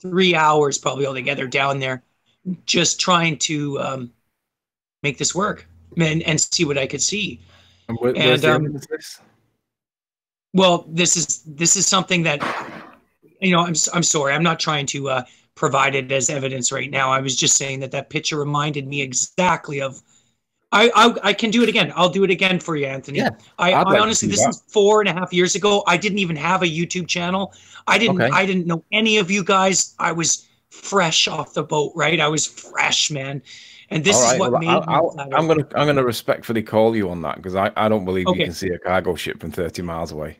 3 hours probably altogether down there just trying to make this work and see what I could see. And where's the evidence of this? Well, this is something that, I'm sorry, I'm not trying to provide it as evidence right now. I was just saying that picture reminded me exactly of. I can do it again. I'll do it again for you, Anthony. Yeah, I honestly, this is 4.5 years ago. I didn't even have a YouTube channel. I didn't know any of you guys. I was fresh off the boat, right? I was fresh, man. And this is what made me. I'm gonna respectfully call you on that, because I don't believe you can see a cargo ship from 30 miles away.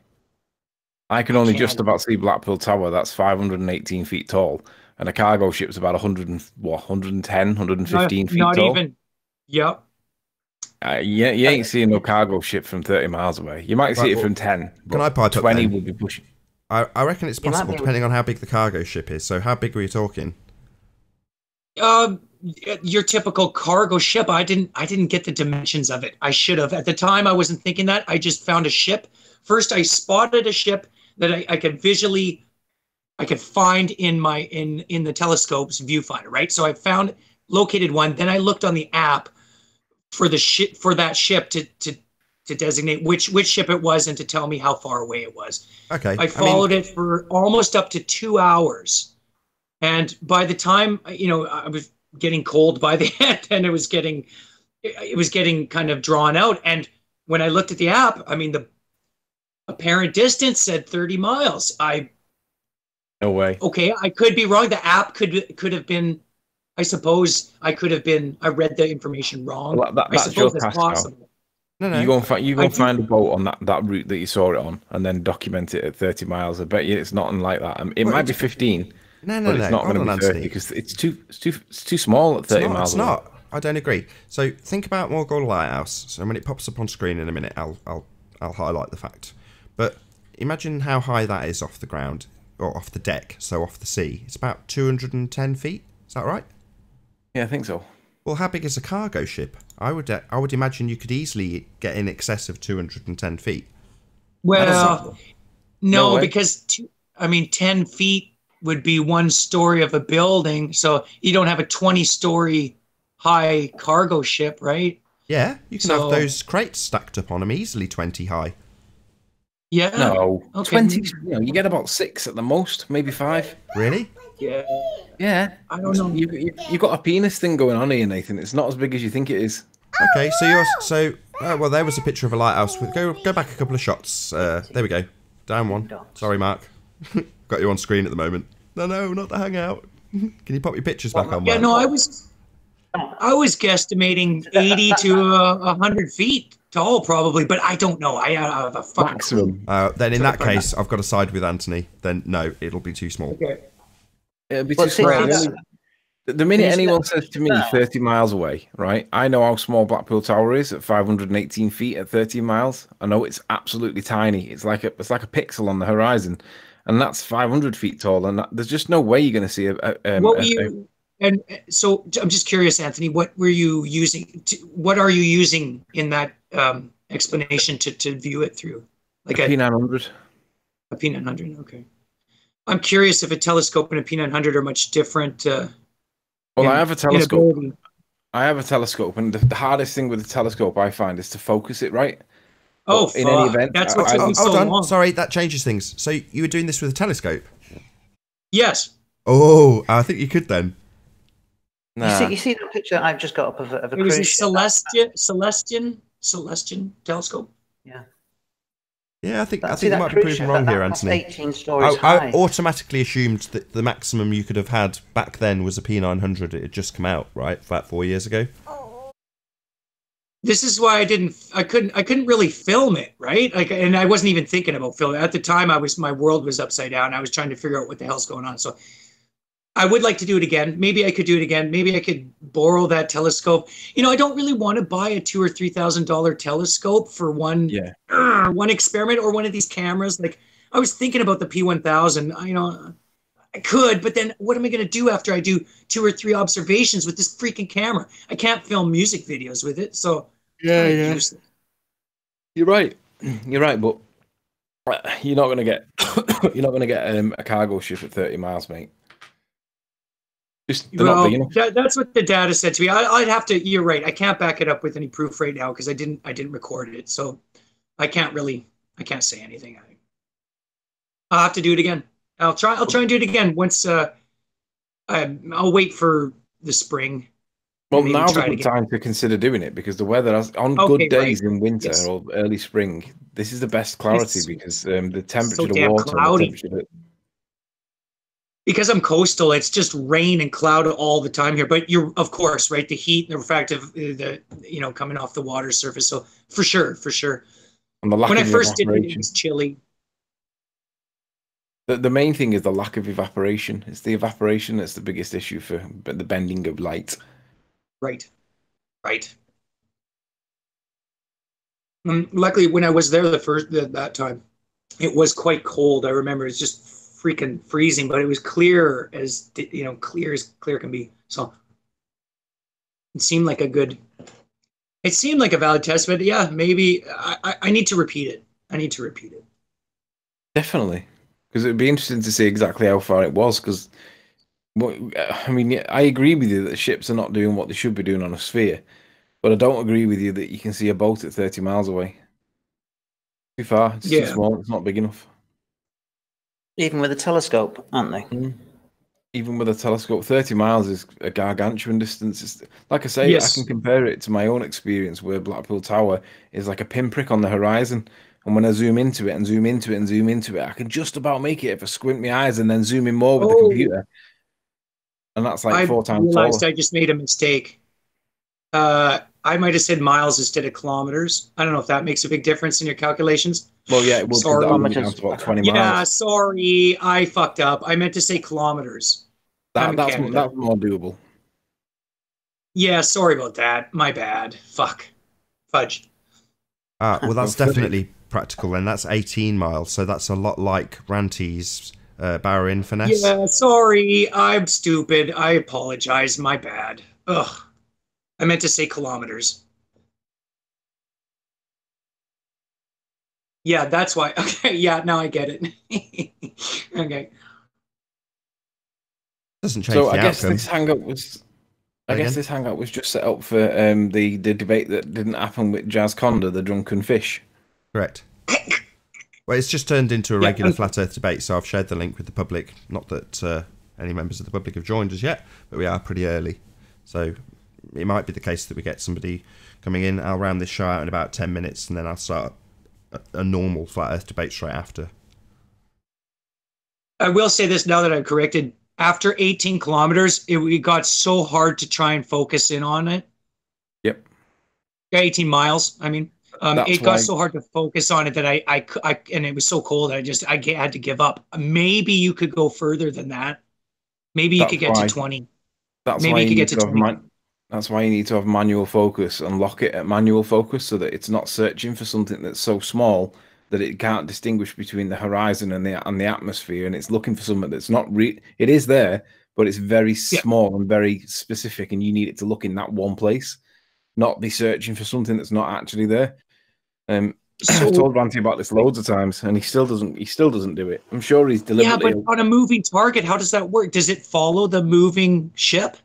I can only just about see Blackpool Tower. That's 518 feet tall. And a cargo ship's about 110, 115 feet tall. Not even. Yep. You ain't seeing no cargo ship from 30 miles away. You might see it from 10. Can I pipe 20 would be pushing. I reckon it's possible, depending on how big the cargo ship is. So how big were you talking? Your typical cargo ship. I didn't get the dimensions of it. I should have. At the time, I wasn't thinking that. I just found a ship. First, I spotted a ship that I could visually. I could find in the telescope's viewfinder, right? So I located one. Then I looked on the app for that ship to designate which ship it was and to tell me how far away it was. Okay. I followed it for almost up to 2 hours, and by the time I was getting cold by the end, and it was getting kind of drawn out. And when I looked at the app, I mean the apparent distance said 30 miles. No way. Okay, I could be wrong. The app could have been. I suppose I could have been. I read the information wrong. Well, that's I suppose that's possible. No. You go and find a boat on that route that you saw it on, and then document it at 30 miles. I bet you it's nothing like that. It might be 15. But it's not going to be 30 because it's too small at 30 miles. It's not. I don't agree. So think about Morgul Lighthouse. So when it pops up on screen in a minute, I'll highlight the fact. But imagine how high that is off the ground. Or off the deck, so off the sea. It's about 210 feet. Is that right? Yeah, I think so. Well, how big is a cargo ship? I would imagine you could easily get in excess of 210 feet. Well, No no, way. because 10 feet would be one story of a building, so you don't have a 20-story high cargo ship, right? Yeah, you can have So those crates stacked up on them easily 20 high. yeah, No, okay, 20. You get about 6 at the most, maybe 5. Really? yeah, Yeah, I don't know. you've got a penis thing going on here, Nathan. It's not as big as you think it is. Okay, well, there was a picture of a lighthouse. Go back a couple of shots. There we go. Down one. Sorry, Mark. Got you on screen at the moment. No, not the hangout. Can you pop your pictures back on? Yeah, Mark? no, I was guesstimating 80 to 100 feet tall, probably, but I don't know. I have a fucking Maximum. Then in that case, I've got to side with Anthony. Then no, it'll be too small. Okay. It'll be Well, too see, small. that's- The minute see, anyone that's- says to me 30 miles away, right? I know how small Blackpool Tower is at 518 feet at 13 miles. I know it's absolutely tiny. It's like a pixel on the horizon, and that's 500 feet tall. And there's just no way you're going to see What were you? And so I'm just curious, Anthony. What were you using? What are you using in that explanation to view it through? Like a P900. A P900. Okay. I'm curious if a telescope and a P900 are much different. Well, I have a telescope. I have a telescope, and the hardest thing with the telescope I find is to focus it right. Oh, in any event, that's what took me so hold on. long. Sorry, that changes things. So you were doing this with a telescope? Yes. Oh, I think you could then. Nah. You see the picture I've just got up of a It was a cruise ship? Celestian telescope. Yeah. Yeah, I think See you that might be cruise proving ship? wrong here, That's Anthony. 18 stories I high. automatically assumed that the maximum you could have had back then was a P900. It had just come out, right? About 4 years ago. This is why I couldn't really film it, right? And I wasn't even thinking about filming. At the time, my world was upside down. I was trying to figure out what the hell's going on. So I would like to do it again. Maybe I could do it again. Maybe I could borrow that telescope. I don't really want to buy a $2,000 or $3,000 telescope for one experiment or one of these cameras. Like I was thinking about the P1000. I could, but then what am I going to do after I do 2 or 3 observations with this freaking camera? I can't film music videos with it. So yeah. You're right. You're right, but you're not going to get a cargo ship at 30 miles, mate. Not big enough. That's what the data said to me. I'd have to. You're right. I can't back it up with any proof right now because I didn't record it, so I can't say anything. I'll have to do it again. I'll try and do it again once. I'll wait for the spring. Well, now's a good time to consider doing it because the weather on good days in winter or early spring, this is the best clarity because the temperature of the water, and the temperature. Because I'm coastal, it's just rain and cloud all the time here. But you're, of course, right. The heat, the refractive, coming off the water surface. So for sure. And the lack when of I first did evaporation. it was chilly. The main thing is the lack of evaporation. It's the evaporation that's the biggest issue for the bending of light. Right. Luckily, when I was there that time, it was quite cold. I remember it's just freaking freezing, but it was clear as clear can be. So it seemed like a valid test, but yeah, maybe I need to repeat it. Definitely, because it'd be interesting to see exactly how far it was. Because, I agree with you that the ships are not doing what they should be doing on a sphere, but I don't agree with you that you can see a boat at 30 miles away. Too far. It's too small. It's not big enough. Even with a telescope, aren't they? Even with a telescope, 30 miles is a gargantuan distance. It's, like I say, I can compare it to my own experience where Blackpool Tower is like a pinprick on the horizon. And when I zoom into it and zoom into it and zoom into it, I can just about make it if I squint my eyes and then zoom in more with the computer. And that's like 4 times taller. I realized I just made a mistake. I might have said miles instead of kilometers. I don't know if that makes a big difference in your calculations. Well, yeah, it will. Sorry. Down to about 20 miles. Yeah, sorry, I fucked up. I meant to say kilometers. That's more doable. Yeah, sorry about that. My bad. Fudge. Well, that's definitely practical, and that's 18 miles, so that's a lot like Ranty's Barrow finesse. Yeah, sorry, I'm stupid. I apologize. My bad. Ugh. I meant to say kilometers. Yeah, that's why. Okay, yeah, now I get it. Okay. Doesn't change So the I guess outcome. this hangout was. I guess Again? this hangout was just set up for the debate that didn't happen with Jazz Conda, the drunken fish. Correct. Well, it's just turned into a Yeah, regular flat Earth debate, so I've shared the link with the public. Not that any members of the public have joined us yet, but we are pretty early. So it might be the case that we get somebody coming in. I'll round this show out in about 10 minutes, and then I'll start a normal flat Earth debate straight after. I will say this now that I've corrected. After 18 kilometers, it got so hard to try and focus in on it. Yep. 18 miles, I mean. That's It got why- so hard to focus on it that I and it was so cold, I had to give up. Maybe you could go further than that. Maybe you That's could get why- to 20. That's Maybe why you could need get to to have 20. That's why you need to have manual focus and lock it at manual focus so that it's not searching for something that's so small that it can't distinguish between the horizon and the atmosphere, and it's looking for something that's not it is there, but it's very small and very specific, and you need it to look in that one place, not be searching for something that's not actually there. I've told Ranty about this loads of times, and he still doesn't do it. I'm sure he's deliberately. Yeah, but on a moving target, how does that work? Does it follow the moving ship?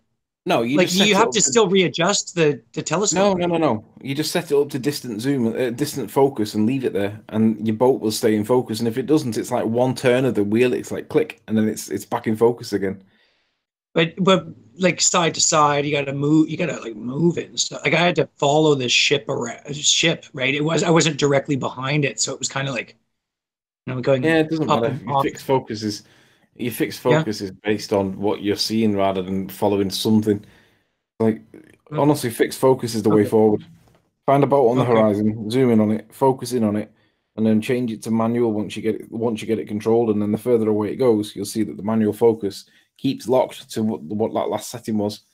No, you Like just set you it have up to still readjust the telescope. No. You just set it up to distant zoom, distant focus, and leave it there, and your boat will stay in focus. And if it doesn't, it's like one turn of the wheel. It's like click, and then it's back in focus again. But like side to side, you got to move. You got to like move it and stuff. Like I had to follow this ship around, right? I wasn't directly behind it, so it was kind of like, going. Yeah, it doesn't up matter. and Your off. fixed focus is based on what you're seeing rather than following something. Like honestly, fixed focus is the way forward. Find a boat on the horizon, zoom in on it, focus in on it, and then change it to manual once you get it controlled. And then the further away it goes, you'll see that the manual focus keeps locked to what that last setting was.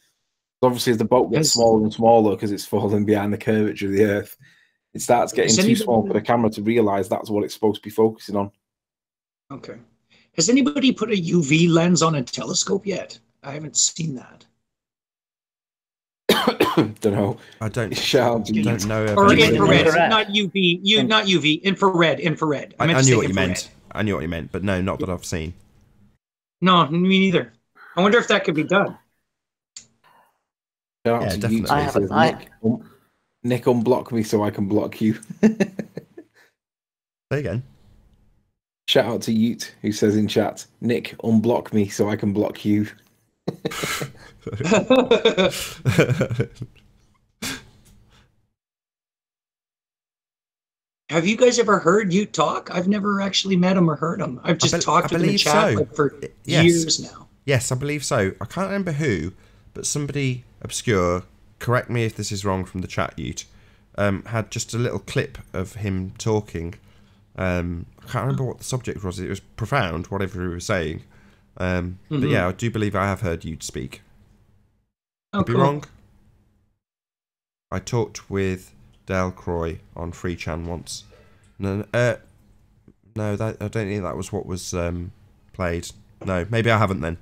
Obviously, as the boat gets smaller and smaller because it's falling behind the curvature of the Earth, it starts getting too small for the camera to realize that's what it's supposed to be focusing on. Okay. Has anybody put a UV lens on a telescope yet? I haven't seen that. Don't know. I don't know. Or infrared, not UV. Not UV. Infrared. I knew what you meant. I knew what you meant, but no, not that I've seen. No, me neither. I wonder if that could be done. Yeah, definitely. Nick, unblock me so I can block you. Say again. Shout out to Ute, who says in chat, Nick, unblock me so I can block you. Have you guys ever heard Ute talk? I've never actually met him or heard him. I've just talked with him in chat for years now. Yes, I believe so. I can't remember who, but somebody obscure, correct me if this is wrong from the chat, Ute, had just a little clip of him talking. I can't remember what the subject was. It was profound, whatever he was saying. But yeah, I do believe I have heard Ute speak. Could be wrong. I talked with Dale Croy on Free Chan once. No, I don't think that was what was played. No, maybe I haven't then.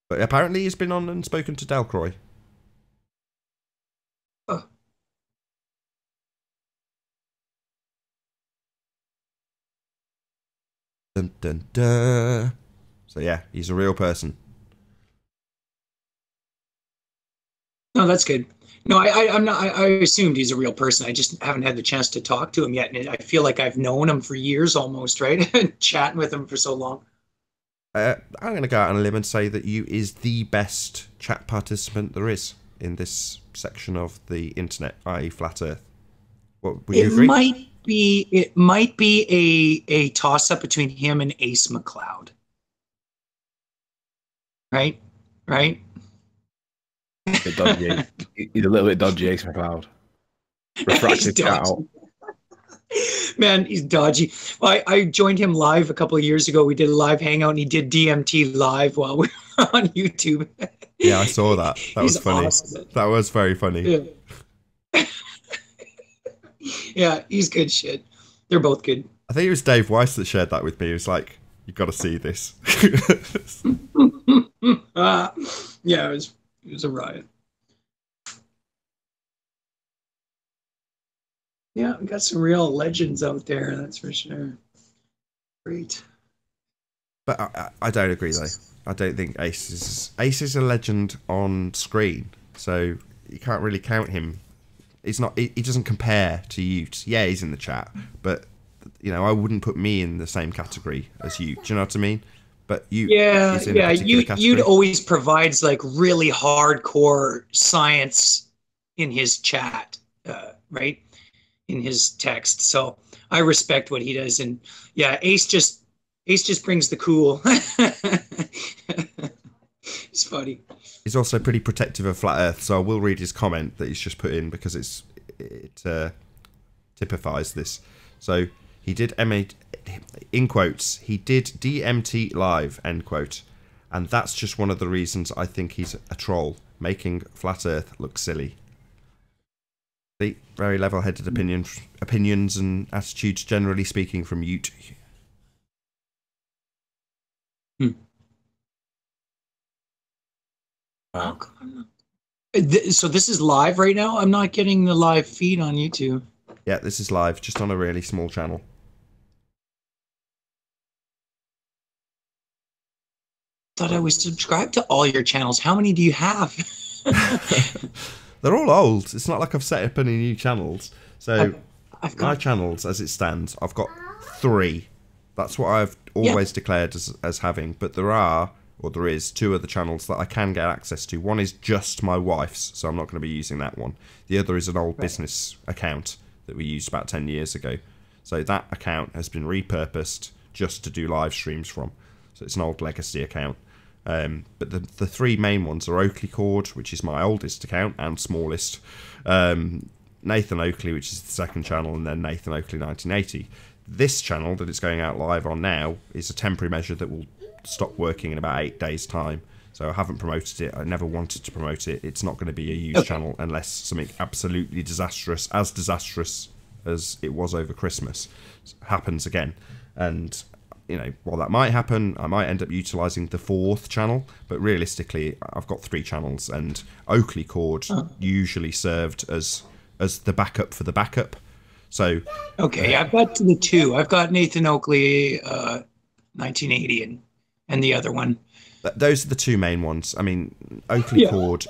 But apparently he's been on and spoken to Dale Croy. Dun, dun, dun. So yeah, he's a real person. No, that's good. No, I'm not. I assumed he's a real person. I just haven't had the chance to talk to him yet, and I feel like I've known him for years almost, right? Chatting with him for so long. I'm going to go out on a limb and say that you is the best chat participant there is in this section of the internet, i.e., flat Earth. What would you agree? It might be a toss up between him and Ace McLeod. Right. He's a little bit dodgy, Ace McLeod. Refracted cat out. Man, he's dodgy. Well, I joined him live a couple of years ago. We did a live hangout, and he did DMT live while we were on YouTube. Yeah, I saw that. That was funny. Awesome. That was very funny. Yeah. Yeah, he's good shit. They're both good. I think it was Dave Weiss that shared that with me. He was like, "You've got to see this." Yeah, it was. It was a riot. Yeah, we got some real legends out there, that's for sure. Great. But I don't agree though. I don't think Ace is a legend on screen, so you can't really count him. He's not. He doesn't compare to Ute. Yeah, he's in the chat, but you know, I wouldn't put me in the same category as Ute. Do you know what I mean? But Ute, Ute always provides like really hardcore science in his chat, right? In his text. So I respect what he does, and yeah, Ace just brings the cool. It's funny. He's also pretty protective of flat Earth, so I will read his comment that he's just put in because it typifies this. So he did in quotes, he did DMT live, end quote, and that's just one of the reasons I think he's a troll, making flat Earth look silly. The very level-headed opinions and attitudes, generally speaking, from Ute. Wow. So this is live right now? I'm not getting the live feed on YouTube. Yeah, this is live, just on a really small channel. Thought I was subscribed to all your channels. How many do you have? They're all old. It's not like I've set up any new channels. So I've my channels, as it stands, I've got 3. That's what I've always declared as having. But there is 2 other channels that I can get access to. One is just my wife's, so I'm not going to be using that one. The other is an old business account that we used about 10 years ago. So that account has been repurposed just to do live streams from. So it's an old legacy account. But the 3 main ones are Oakley Cord, which is my oldest account and smallest, Nathan Oakley, which is the second channel, and then Nathan Oakley 1980. This channel that it's going out live on now is a temporary measure that will stop working in about 8 days' time. So I haven't promoted it. I never wanted to promote it. It's not going to be a huge channel unless something absolutely disastrous as it was over Christmas, happens again. And you know, while that might happen, I might end up utilising the 4th channel, but realistically, I've got 3 channels, and Oakley Cord usually served as the backup for the backup. So I've got the 2. I've got Nathan Oakley 1980 and the other one. Those are the 2 main ones. I mean, Oakley Cord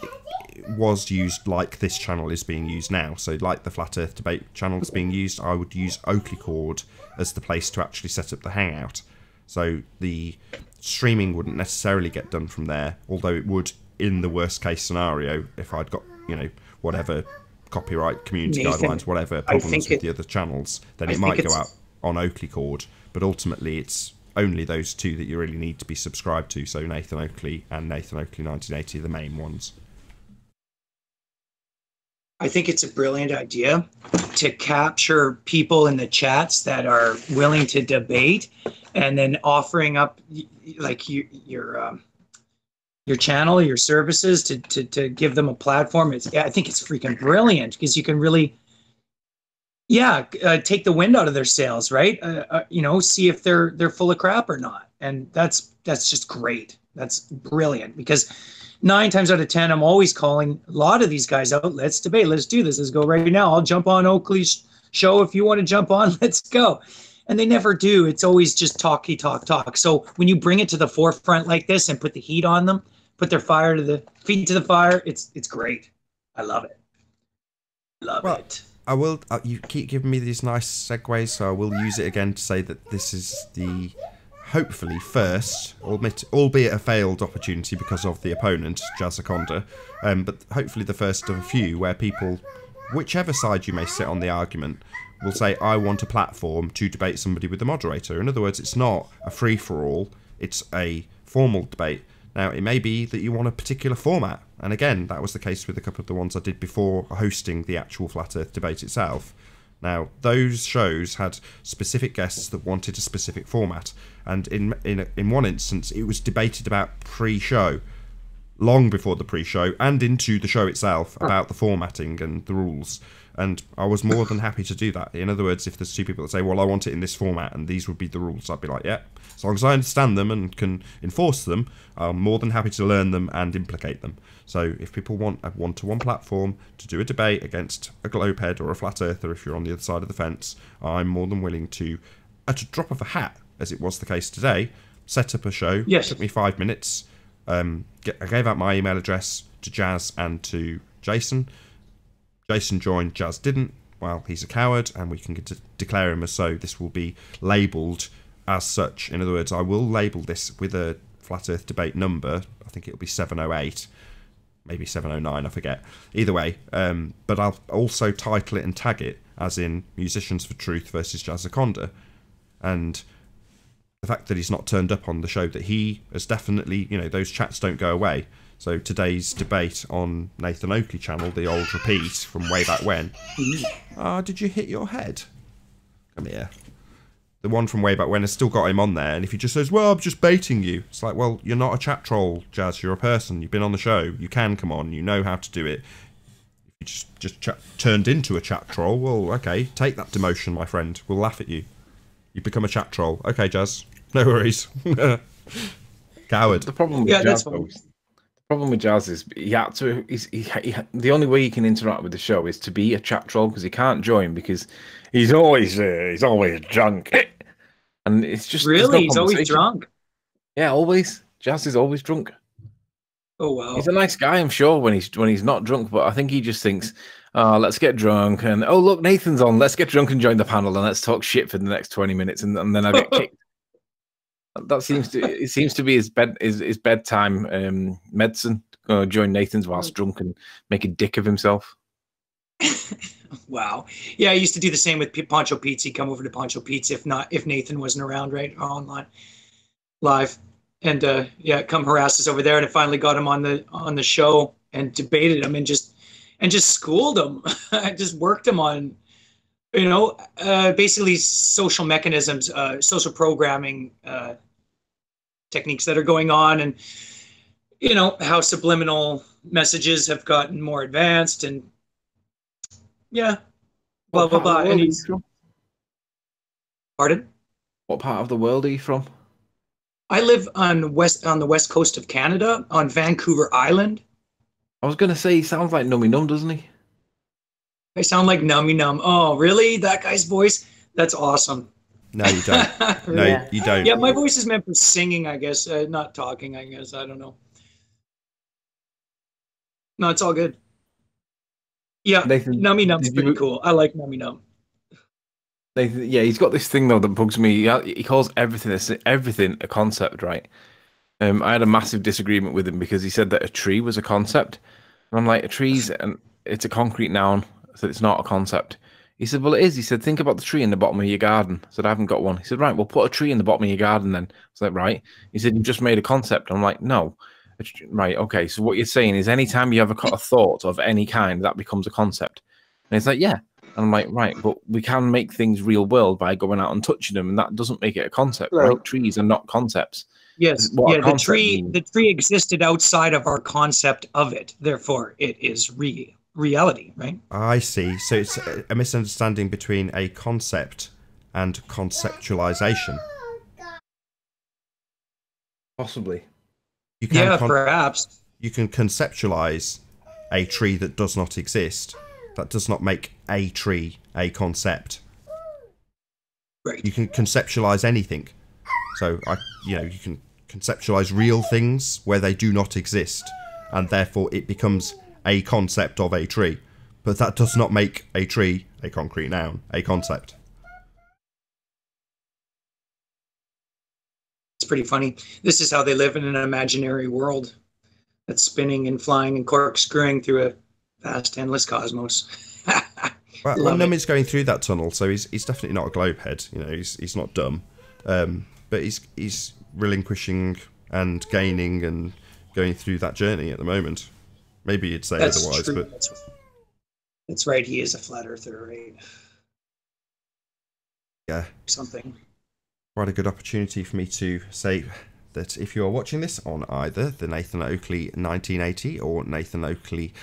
was used like this channel is being used now. So like the Flat Earth Debate channel is being used, I would use Oakley Cord as the place to actually set up the Hangout. So the streaming wouldn't necessarily get done from there, although it would in the worst case scenario if I'd got, you know, whatever copyright, community guidelines, whatever problems with the other channels, then it might go out on Oakley Cord. But ultimately it's only those 2 that you really need to be subscribed to. So Nathan Oakley and Nathan Oakley 1980 are the main ones. I think it's a brilliant idea to capture people in the chats that are willing to debate, and then offering up like your channel, your services to give them a platform. I think it's freaking brilliant because you can really, take the wind out of their sails, right? You know, see if they're full of crap or not, and that's just great. That's brilliant because 9 times out of 10, I'm always calling a lot of these guys out. Let's debate. Let's do this. Let's go right now. I'll jump on Oakley's show if you want to jump on. Let's go. And they never do. It's always just talk. So when you bring it to the forefront like this and put the heat on them, put their feet to the fire, it's great. I love it. Love it. I will. You keep giving me these nice segues, so I will use it again to say that this is the hopefully first, albeit a failed opportunity because of the opponent, Jazzaconda, but hopefully the first of a few where people, whichever side you may sit on the argument, will say, I want a platform to debate somebody with the moderator. In other words, it's not a free-for-all, it's a formal debate. Now, it may be that you want a particular format, and again, that was the case with a couple of the ones I did before hosting the actual Flat Earth debate itself. Now, those shows had specific guests that wanted a specific format, and in one instance, it was debated about pre-show, long before the pre-show, and into the show itself, about the formatting and the rules. And I was more than happy to do that. In other words, if there's two people that say, well, I want it in this format and these would be the rules, I'd be like, yeah, as long as I understand them and can enforce them, I'm more than happy to learn them and implicate them. So if people want a one-to-one platform to do a debate against a globehead or a flat earther, if you're on the other side of the fence, I'm more than willing to, at a drop of a hat, as it was the case today, set up a show. Yes. It took me 5 minutes. I gave out my email address to Jazz and to Jason. Jason joined, Jazz didn't. Well, he's a coward, and we can declare him as so. This will be labelled as such. In other words, I will label this with a Flat Earth debate number. I think it'll be 708, maybe 709, I forget. Either way, but I'll also title it and tag it as in Musicians for Truth versus Jazzaconda. And the fact that he's not turned up on the show, that he has definitely, you know, those chats don't go away. So today's debate on Nathan Oakley channel, the old repeat from way back when. Did you hit your head? Come here. The one from way back when has still got him on there. And if he just says, well, I'm just baiting you. It's like, well, you're not a chat troll, Jazz. You're a person. You've been on the show. You can come on. You know how to do it. If you just turned into a chat troll, well, okay, take that demotion, my friend. We'll laugh at you. You've become a chat troll. Okay, Jazz. No worries. Coward. The problem with Jazz, the problem with Jazz is he had to. The only way he can interact with the show is to be a chat troll, because he can't join because he's always drunk, and it's just really he's always drunk. Yeah, always. Jazz is always drunk. Oh wow. He's a nice guy, I'm sure, when he's not drunk, but I think he just thinks, oh, let's get drunk, and oh look, Nathan's on. Let's get drunk and join the panel, and let's talk shit for the next 20 minutes, and then I get kicked. That seems to be his bedtime medicine. Join Nathan's whilst drunk and make a dick of himself. Wow. Yeah, I used to do the same with Poncho Pizza. Come over to Poncho Pizza if Nathan wasn't around, right, online, live, and come harass us over there. And I finally got him on the show and debated him and just schooled him. I just worked him on, basically social mechanisms, social programming techniques that are going on, and how subliminal messages have gotten more advanced, and blah blah blah. And pardon? What part of the world are you from? I live on the west coast of Canada, on Vancouver Island. I was gonna say he sounds like Nummy Num, doesn't he? I sound like Nummy Num. Oh, really? That guy's voice? That's awesome. No, you don't. No, Yeah. you don't. Yeah, my voice is meant for singing, I guess, not talking, I guess. I don't know. No, it's all good. Yeah, Nathan, Nummy Num's pretty cool. I like Nummy Num. Nathan, yeah, he's got this thing, though, that bugs me. He calls everything a concept, right? I had a massive disagreement with him because he said that a tree was a concept. And I'm like, it's a concrete noun, so it's not a concept. He said, well, it is. He said, think about the tree in the bottom of your garden. I said, I haven't got one. He said, right, well, put a tree in the bottom of your garden then. I was like, right. He said, you've just made a concept. I'm like, no. Right, okay. So what you're saying is anytime you have a thought of any kind, that becomes a concept. And he's like, yeah. And I'm like, right, but we can make things real world by going out and touching them, and that doesn't make it a concept, right? Trees are not concepts. Yes, the tree existed outside of our concept of it. Therefore, it is reality, right? I see. So it's a misunderstanding between a concept and conceptualization. Possibly. You can perhaps. You can conceptualize a tree that does not exist. That does not make a tree a concept. Right. You can conceptualize anything. So you can conceptualize real things where they do not exist, and therefore it becomes a concept of a tree. But that does not make a tree, a concrete noun, a concept. It's pretty funny. This is how they live in an imaginary world that's spinning and flying and corkscrewing through a vast, endless cosmos. Well, Nummy's going through that tunnel, so he's definitely not a globehead. He's not dumb, but he's relinquishing and gaining and going through that journey at the moment. Maybe you'd say otherwise, true. But that's right. He is a flat earther, right? Yeah, something. Quite a good opportunity for me to say that if you are watching this on either the Nathan Oakley 1980 or Nathan Oakley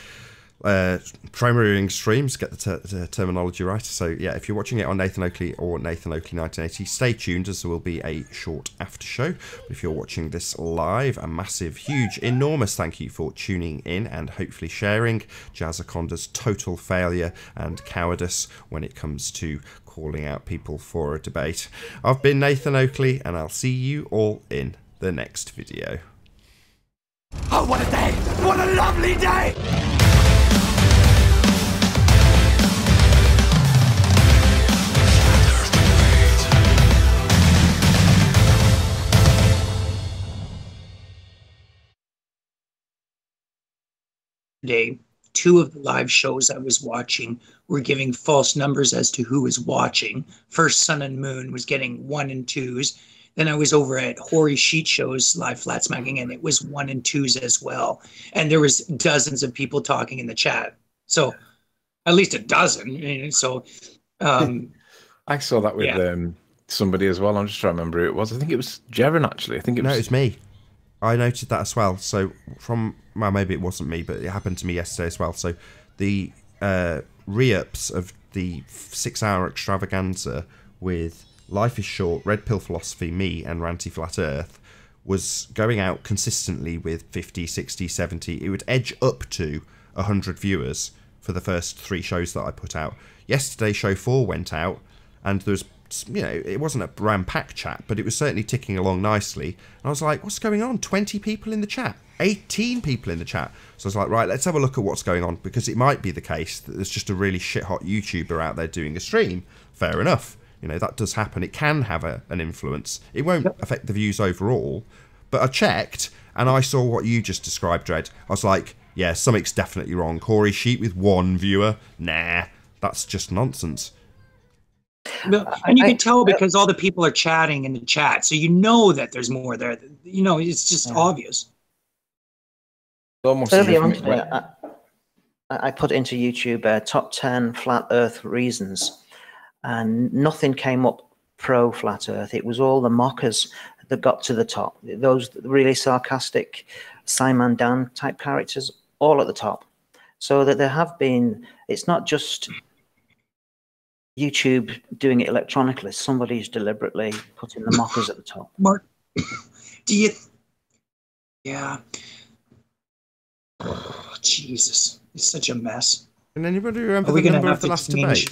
premiering streams, get the terminology right. So yeah, if you're watching it on Nathan Oakley or Nathan Oakley 1980, stay tuned as there will be a short after show. If you're watching this live, a massive, huge, enormous thank you for tuning in and hopefully sharing Jazzaconda's total failure and cowardice when it comes to calling out people for a debate. I've been Nathan Oakley, and I'll see you all in the next video. Oh, what a day! What a lovely day! Today, 2 of the live shows I was watching were giving false numbers as to who was watching. First, Sun and Moon was getting 1 and 2s. Then I was over at Hoary Sheet Show's live flat smacking, and it was 1 and 2s as well. And there was dozens of people talking in the chat. So at least a dozen. So I saw that with somebody as well. I'm just trying to remember who it was. I think it was Jevon, actually. I think it was. No, it's me. I noted that as well. So well, maybe it wasn't me, but it happened to me yesterday as well. So the re-ups of the 6-hour extravaganza with Life is Short, Red Pill Philosophy, me, and Ranty Flat Earth was going out consistently with 50, 60, 70. It would edge up to 100 viewers for the first 3 shows that I put out. Yesterday, show 4 went out, and there was, you know, it wasn't a ram-packed chat, but it was certainly ticking along nicely. And I was like, what's going on? 20 people in the chat, 18 people in the chat. So I was like, right, let's have a look at what's going on, because it might be the case that there's just a really shit-hot YouTuber out there doing a stream. Fair enough. You know, that does happen. It can have an influence. It won't affect the views overall. But I checked, and I saw what you just described, Dredd. I was like, yeah, something's definitely wrong. Hoary Sheet with 1 viewer? Nah, that's just nonsense. And you can tell because all the people are chatting in the chat. So you know that there's more there. You know, it's just obvious. Almost Early on today, I put into YouTube top 10 flat earth reasons, and nothing came up pro flat earth. It was all the mockers that got to the top. Those really sarcastic Simon Dan type characters, all at the top. So that there have been, it's not just YouTube doing it electronically. Somebody's deliberately putting the mockers at the top. Mark, do you? Yeah. Oh, Jesus, it's such a mess. Can anybody remember the number of the last debate?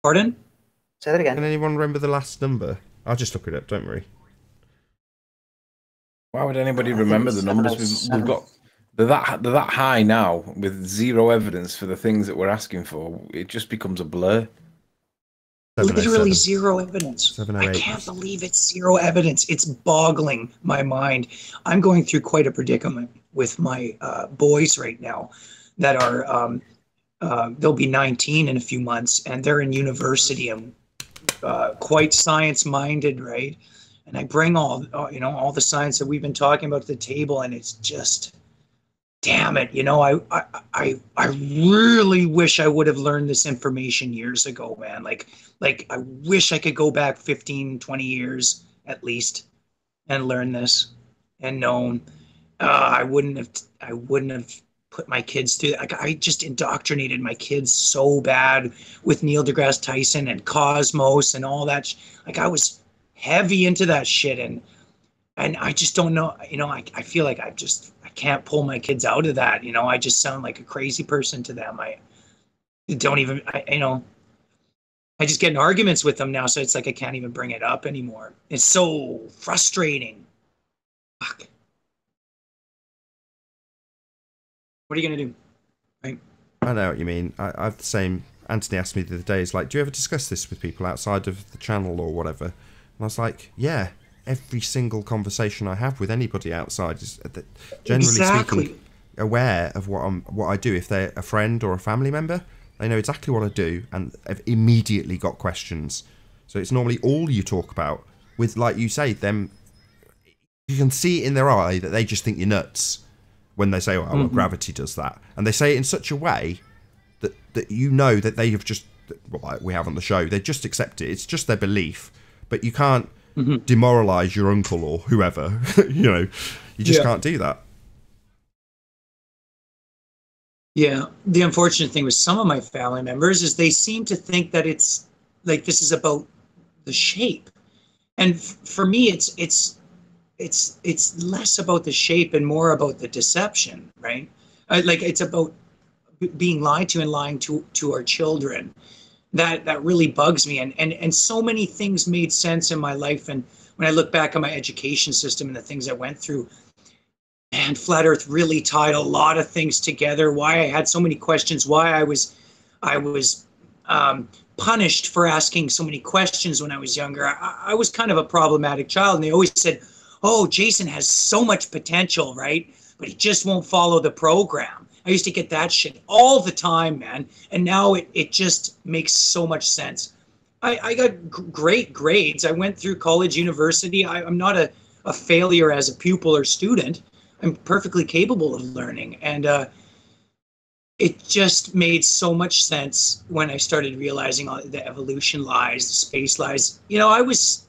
Pardon? Say that again. Can anyone remember the last number? I'll just look it up, don't worry. Why would anybody remember the numbers? We've got... They're that high now, with 0 evidence for the things that we're asking for. It just becomes a blur. Literally 0 evidence. I can't believe it's 0 evidence. It's boggling my mind. I'm going through quite a predicament with my boys right now that are, they'll be 19 in a few months, and they're in university and quite science-minded, right? And I bring all the science that we've been talking about to the table, and it's just... Damn it, you know, I really wish I would have learned this information years ago, man. Like I wish I could go back 15, 20 years at least and learn this and known. I wouldn't have put my kids through that. Like, I just indoctrinated my kids so bad with Neil deGrasse Tyson and Cosmos and all that. Like, I was heavy into that shit, and I just don't know, you know, I feel like I can't pull my kids out of that. You know, I just sound like a crazy person to them. I just get in arguments with them now, so it's like I can't even bring it up anymore. It's so frustrating. Fuck. What are you gonna do? Right? I know what you mean. I have the same. Anthony asked me the other day, he's like, do you ever discuss this with people outside of the channel or whatever? And I was like, yeah. Every single conversation I have with anybody outside is, generally speaking, aware of what I do. If they're a friend or a family member, they know exactly what I do and have immediately got questions. So it's normally all you talk about. With, like you say, them, you can see it in their eye that they just think you're nuts when they say, well, gravity does that. And they say it in such a way that you know that they have just, like we have on the show, they just accept it. It's just their belief. But you can't demoralize your uncle or whoever. You know, you just can't do that. Yeah, the unfortunate thing with some of my family members is they seem to think that it's like this is about the shape, and for me, it's less about the shape and more about the deception, right? Like it's about being lied to and lying to our children. That really bugs me, and so many things made sense in my life, and when I look back on my education system and the things I went through, and flat earth really tied a lot of things together, why I had so many questions, why I was punished for asking so many questions when I was younger. I was kind of a problematic child, and they always said, oh, Jason has so much potential, right? But he just won't follow the program. I used to get that shit all the time, man. And now it just makes so much sense. I got great grades. I went through college, university. I'm not a failure as a pupil or student. I'm perfectly capable of learning. And it just made so much sense when I started realizing all the evolution lies, the space lies. You know, I was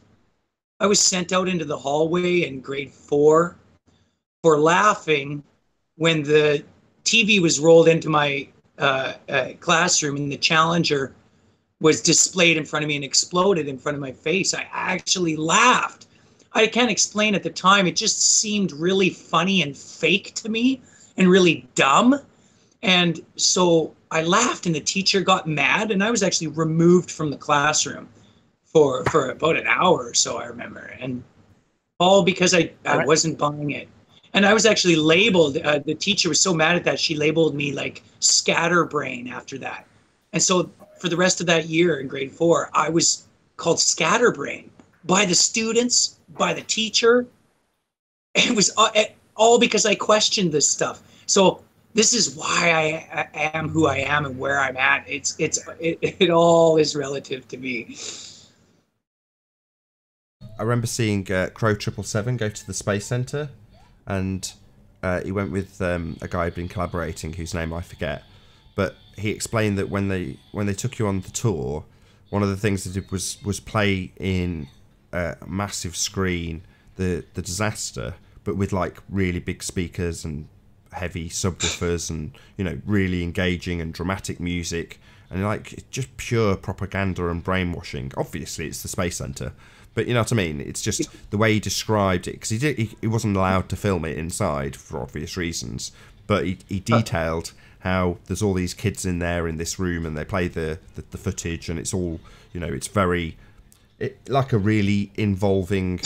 sent out into the hallway in grade 4 for laughing when the TV was rolled into my classroom and the Challenger was displayed in front of me and exploded in front of my face. I actually laughed. I can't explain at the time. It just seemed really funny and fake to me and really dumb. And so I laughed and the teacher got mad and I was actually removed from the classroom for about an hour or so, I remember. And all because I wasn't buying it. And I was actually labeled, the teacher was so mad at that, she labeled me like scatterbrain after that. And so for the rest of that year in grade 4, I was called scatterbrain by the students, by the teacher. It was all because I questioned this stuff. So this is why I am who I am and where I'm at. It all is relative to me. I remember seeing Crow 777 go to the Space Center, and he went with a guy who'd been collaborating, whose name I forget. But he explained that when they took you on the tour, one of the things they did was play in a massive screen the disaster, but with like really big speakers and heavy subwoofers and, you know, really engaging and dramatic music, and like just pure propaganda and brainwashing. Obviously it's the Space Center, but you know what I mean? It's just the way he described it, because he wasn't allowed to film it inside for obvious reasons, but he detailed how there's all these kids in there in this room and they play the footage, and it's all, you know, it's very like a really involving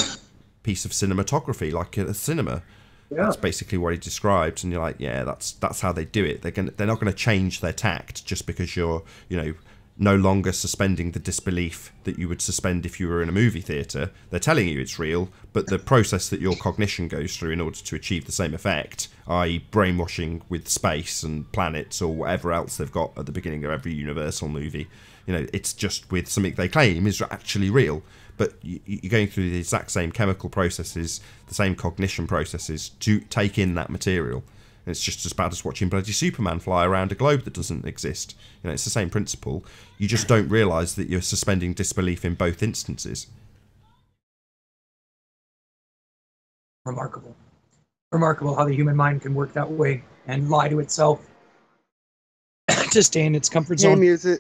piece of cinematography, like a cinema. Yeah. That's basically what he described, and you're like, yeah, that's how they do it. They're not going to change their tact just because you're, you know, no longer suspending the disbelief that you would suspend if you were in a movie theatre. They're telling you it's real, but the process that your cognition goes through in order to achieve the same effect, i.e. brainwashing with space and planets or whatever else they've got at the beginning of every Universal movie, you know, it's just with something they claim is actually real. But you're going through the exact same chemical processes, the same cognition processes to take in that material. And it's just as bad as watching bloody Superman fly around a globe that doesn't exist. You know, it's the same principle. You just don't realise that you're suspending disbelief in both instances. Remarkable. Remarkable how the human mind can work that way and lie to itself to stay in its comfort zone. Hey,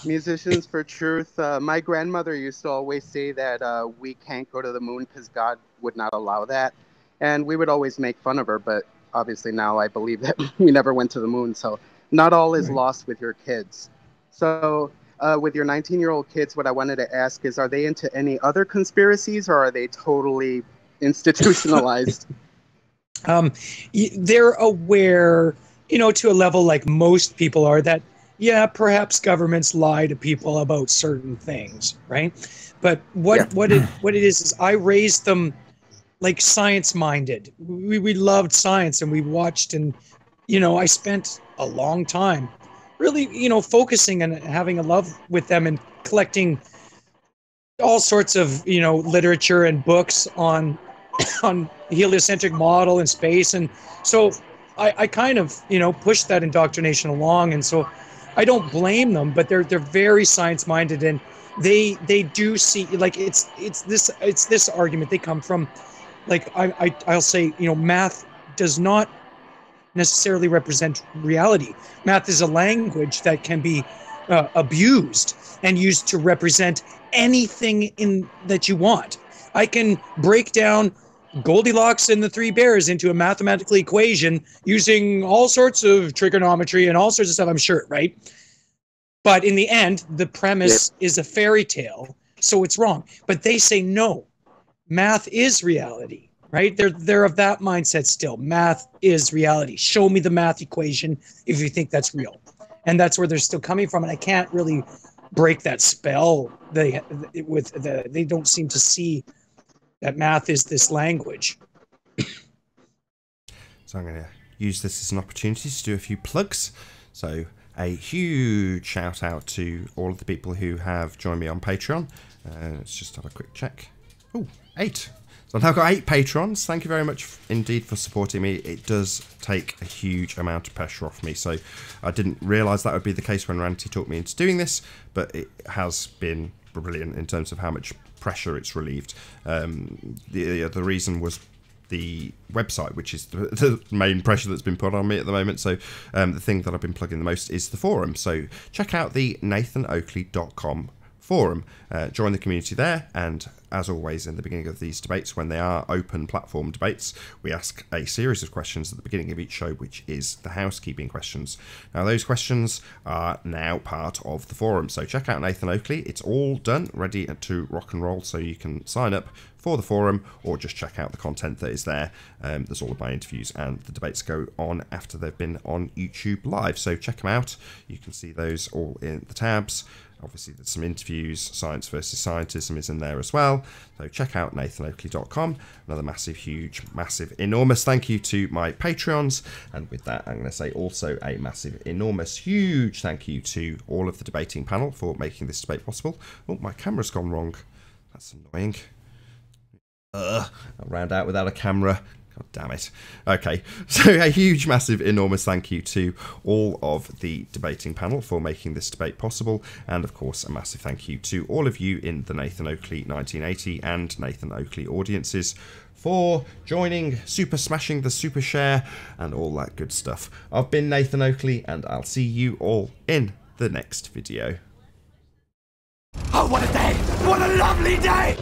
musicians for truth. My grandmother used to always say that we can't go to the moon because God would not allow that. And we would always make fun of her, but obviously now I believe that we never went to the moon. So not all is lost with your kids. So with your 19-year-old kids, what I wanted to ask is, are they into any other conspiracies, or are they totally institutionalized? They're aware, you know, to a level like most people are, that yeah, perhaps governments lie to people about certain things, right? But what it is I raised them like science-minded. We loved science, and we watched, and you know, I spent a long time really, you know, focusing and having a love with them and collecting all sorts of, you know, literature and books on heliocentric model and space. And so I kind of, you know, pushed that indoctrination along. And so I don't blame them, but they're very science-minded, and they do see, like, it's this argument. They come from, like, I'll say, you know, math does not necessarily represent reality. Math is a language that can be abused and used to represent anything that you want. I can break down Goldilocks and the Three Bears into a mathematical equation using all sorts of trigonometry and all sorts of stuff, I'm sure, right? But in the end, the premise is a fairy tale, so it's wrong. But they say no, math is reality, right? They're of that mindset still. Math is reality. Show me the math equation if you think that's real. And that's where they're still coming from. And I can't really break that spell. They don't seem to see that math is this language. So I'm going to use this as an opportunity to do a few plugs. So a huge shout out to all of the people who have joined me on Patreon. Let's just have a quick check. Oh, 8. So I've now got 8 patrons. Thank you very much indeed for supporting me. It does take a huge amount of pressure off me. So I didn't realise that would be the case when Ranty talked me into doing this, but it has been brilliant in terms of how much pressure it's relieved. The reason was the website, which is the main pressure that's been put on me at the moment. So the thing that I've been plugging the most is the forum. So check out the nathanoakley.com forum. Join the community there, and as always in the beginning of these debates, when they are open platform debates, we ask a series of questions at the beginning of each show, which is the housekeeping questions. Now those questions are now part of the forum, so check out Nathan Oakley. It's all done, ready to rock and roll, so you can sign up for the forum or just check out the content that is there. There's all of my interviews, and the debates go on after they've been on YouTube live, so check them out. You can see those all in the tabs. Obviously, there's some interviews. Science versus Scientism is in there as well. So check out nathanoakley.com. Another massive, huge, massive, enormous thank you to my Patreons. And with that, I'm going to say also a massive, enormous, huge thank you to all of the debating panel for making this debate possible. Oh, my camera's gone wrong. That's annoying. I'll round out without a camera. God damn it. Okay, so a huge, massive, enormous thank you to all of the debating panel for making this debate possible, and of course a massive thank you to all of you in the Nathan Oakley 1980 and Nathan Oakley audiences for joining, super smashing the super share, and all that good stuff. I've been Nathan Oakley, and I'll see you all in the next video. Oh, what a day! What a lovely day!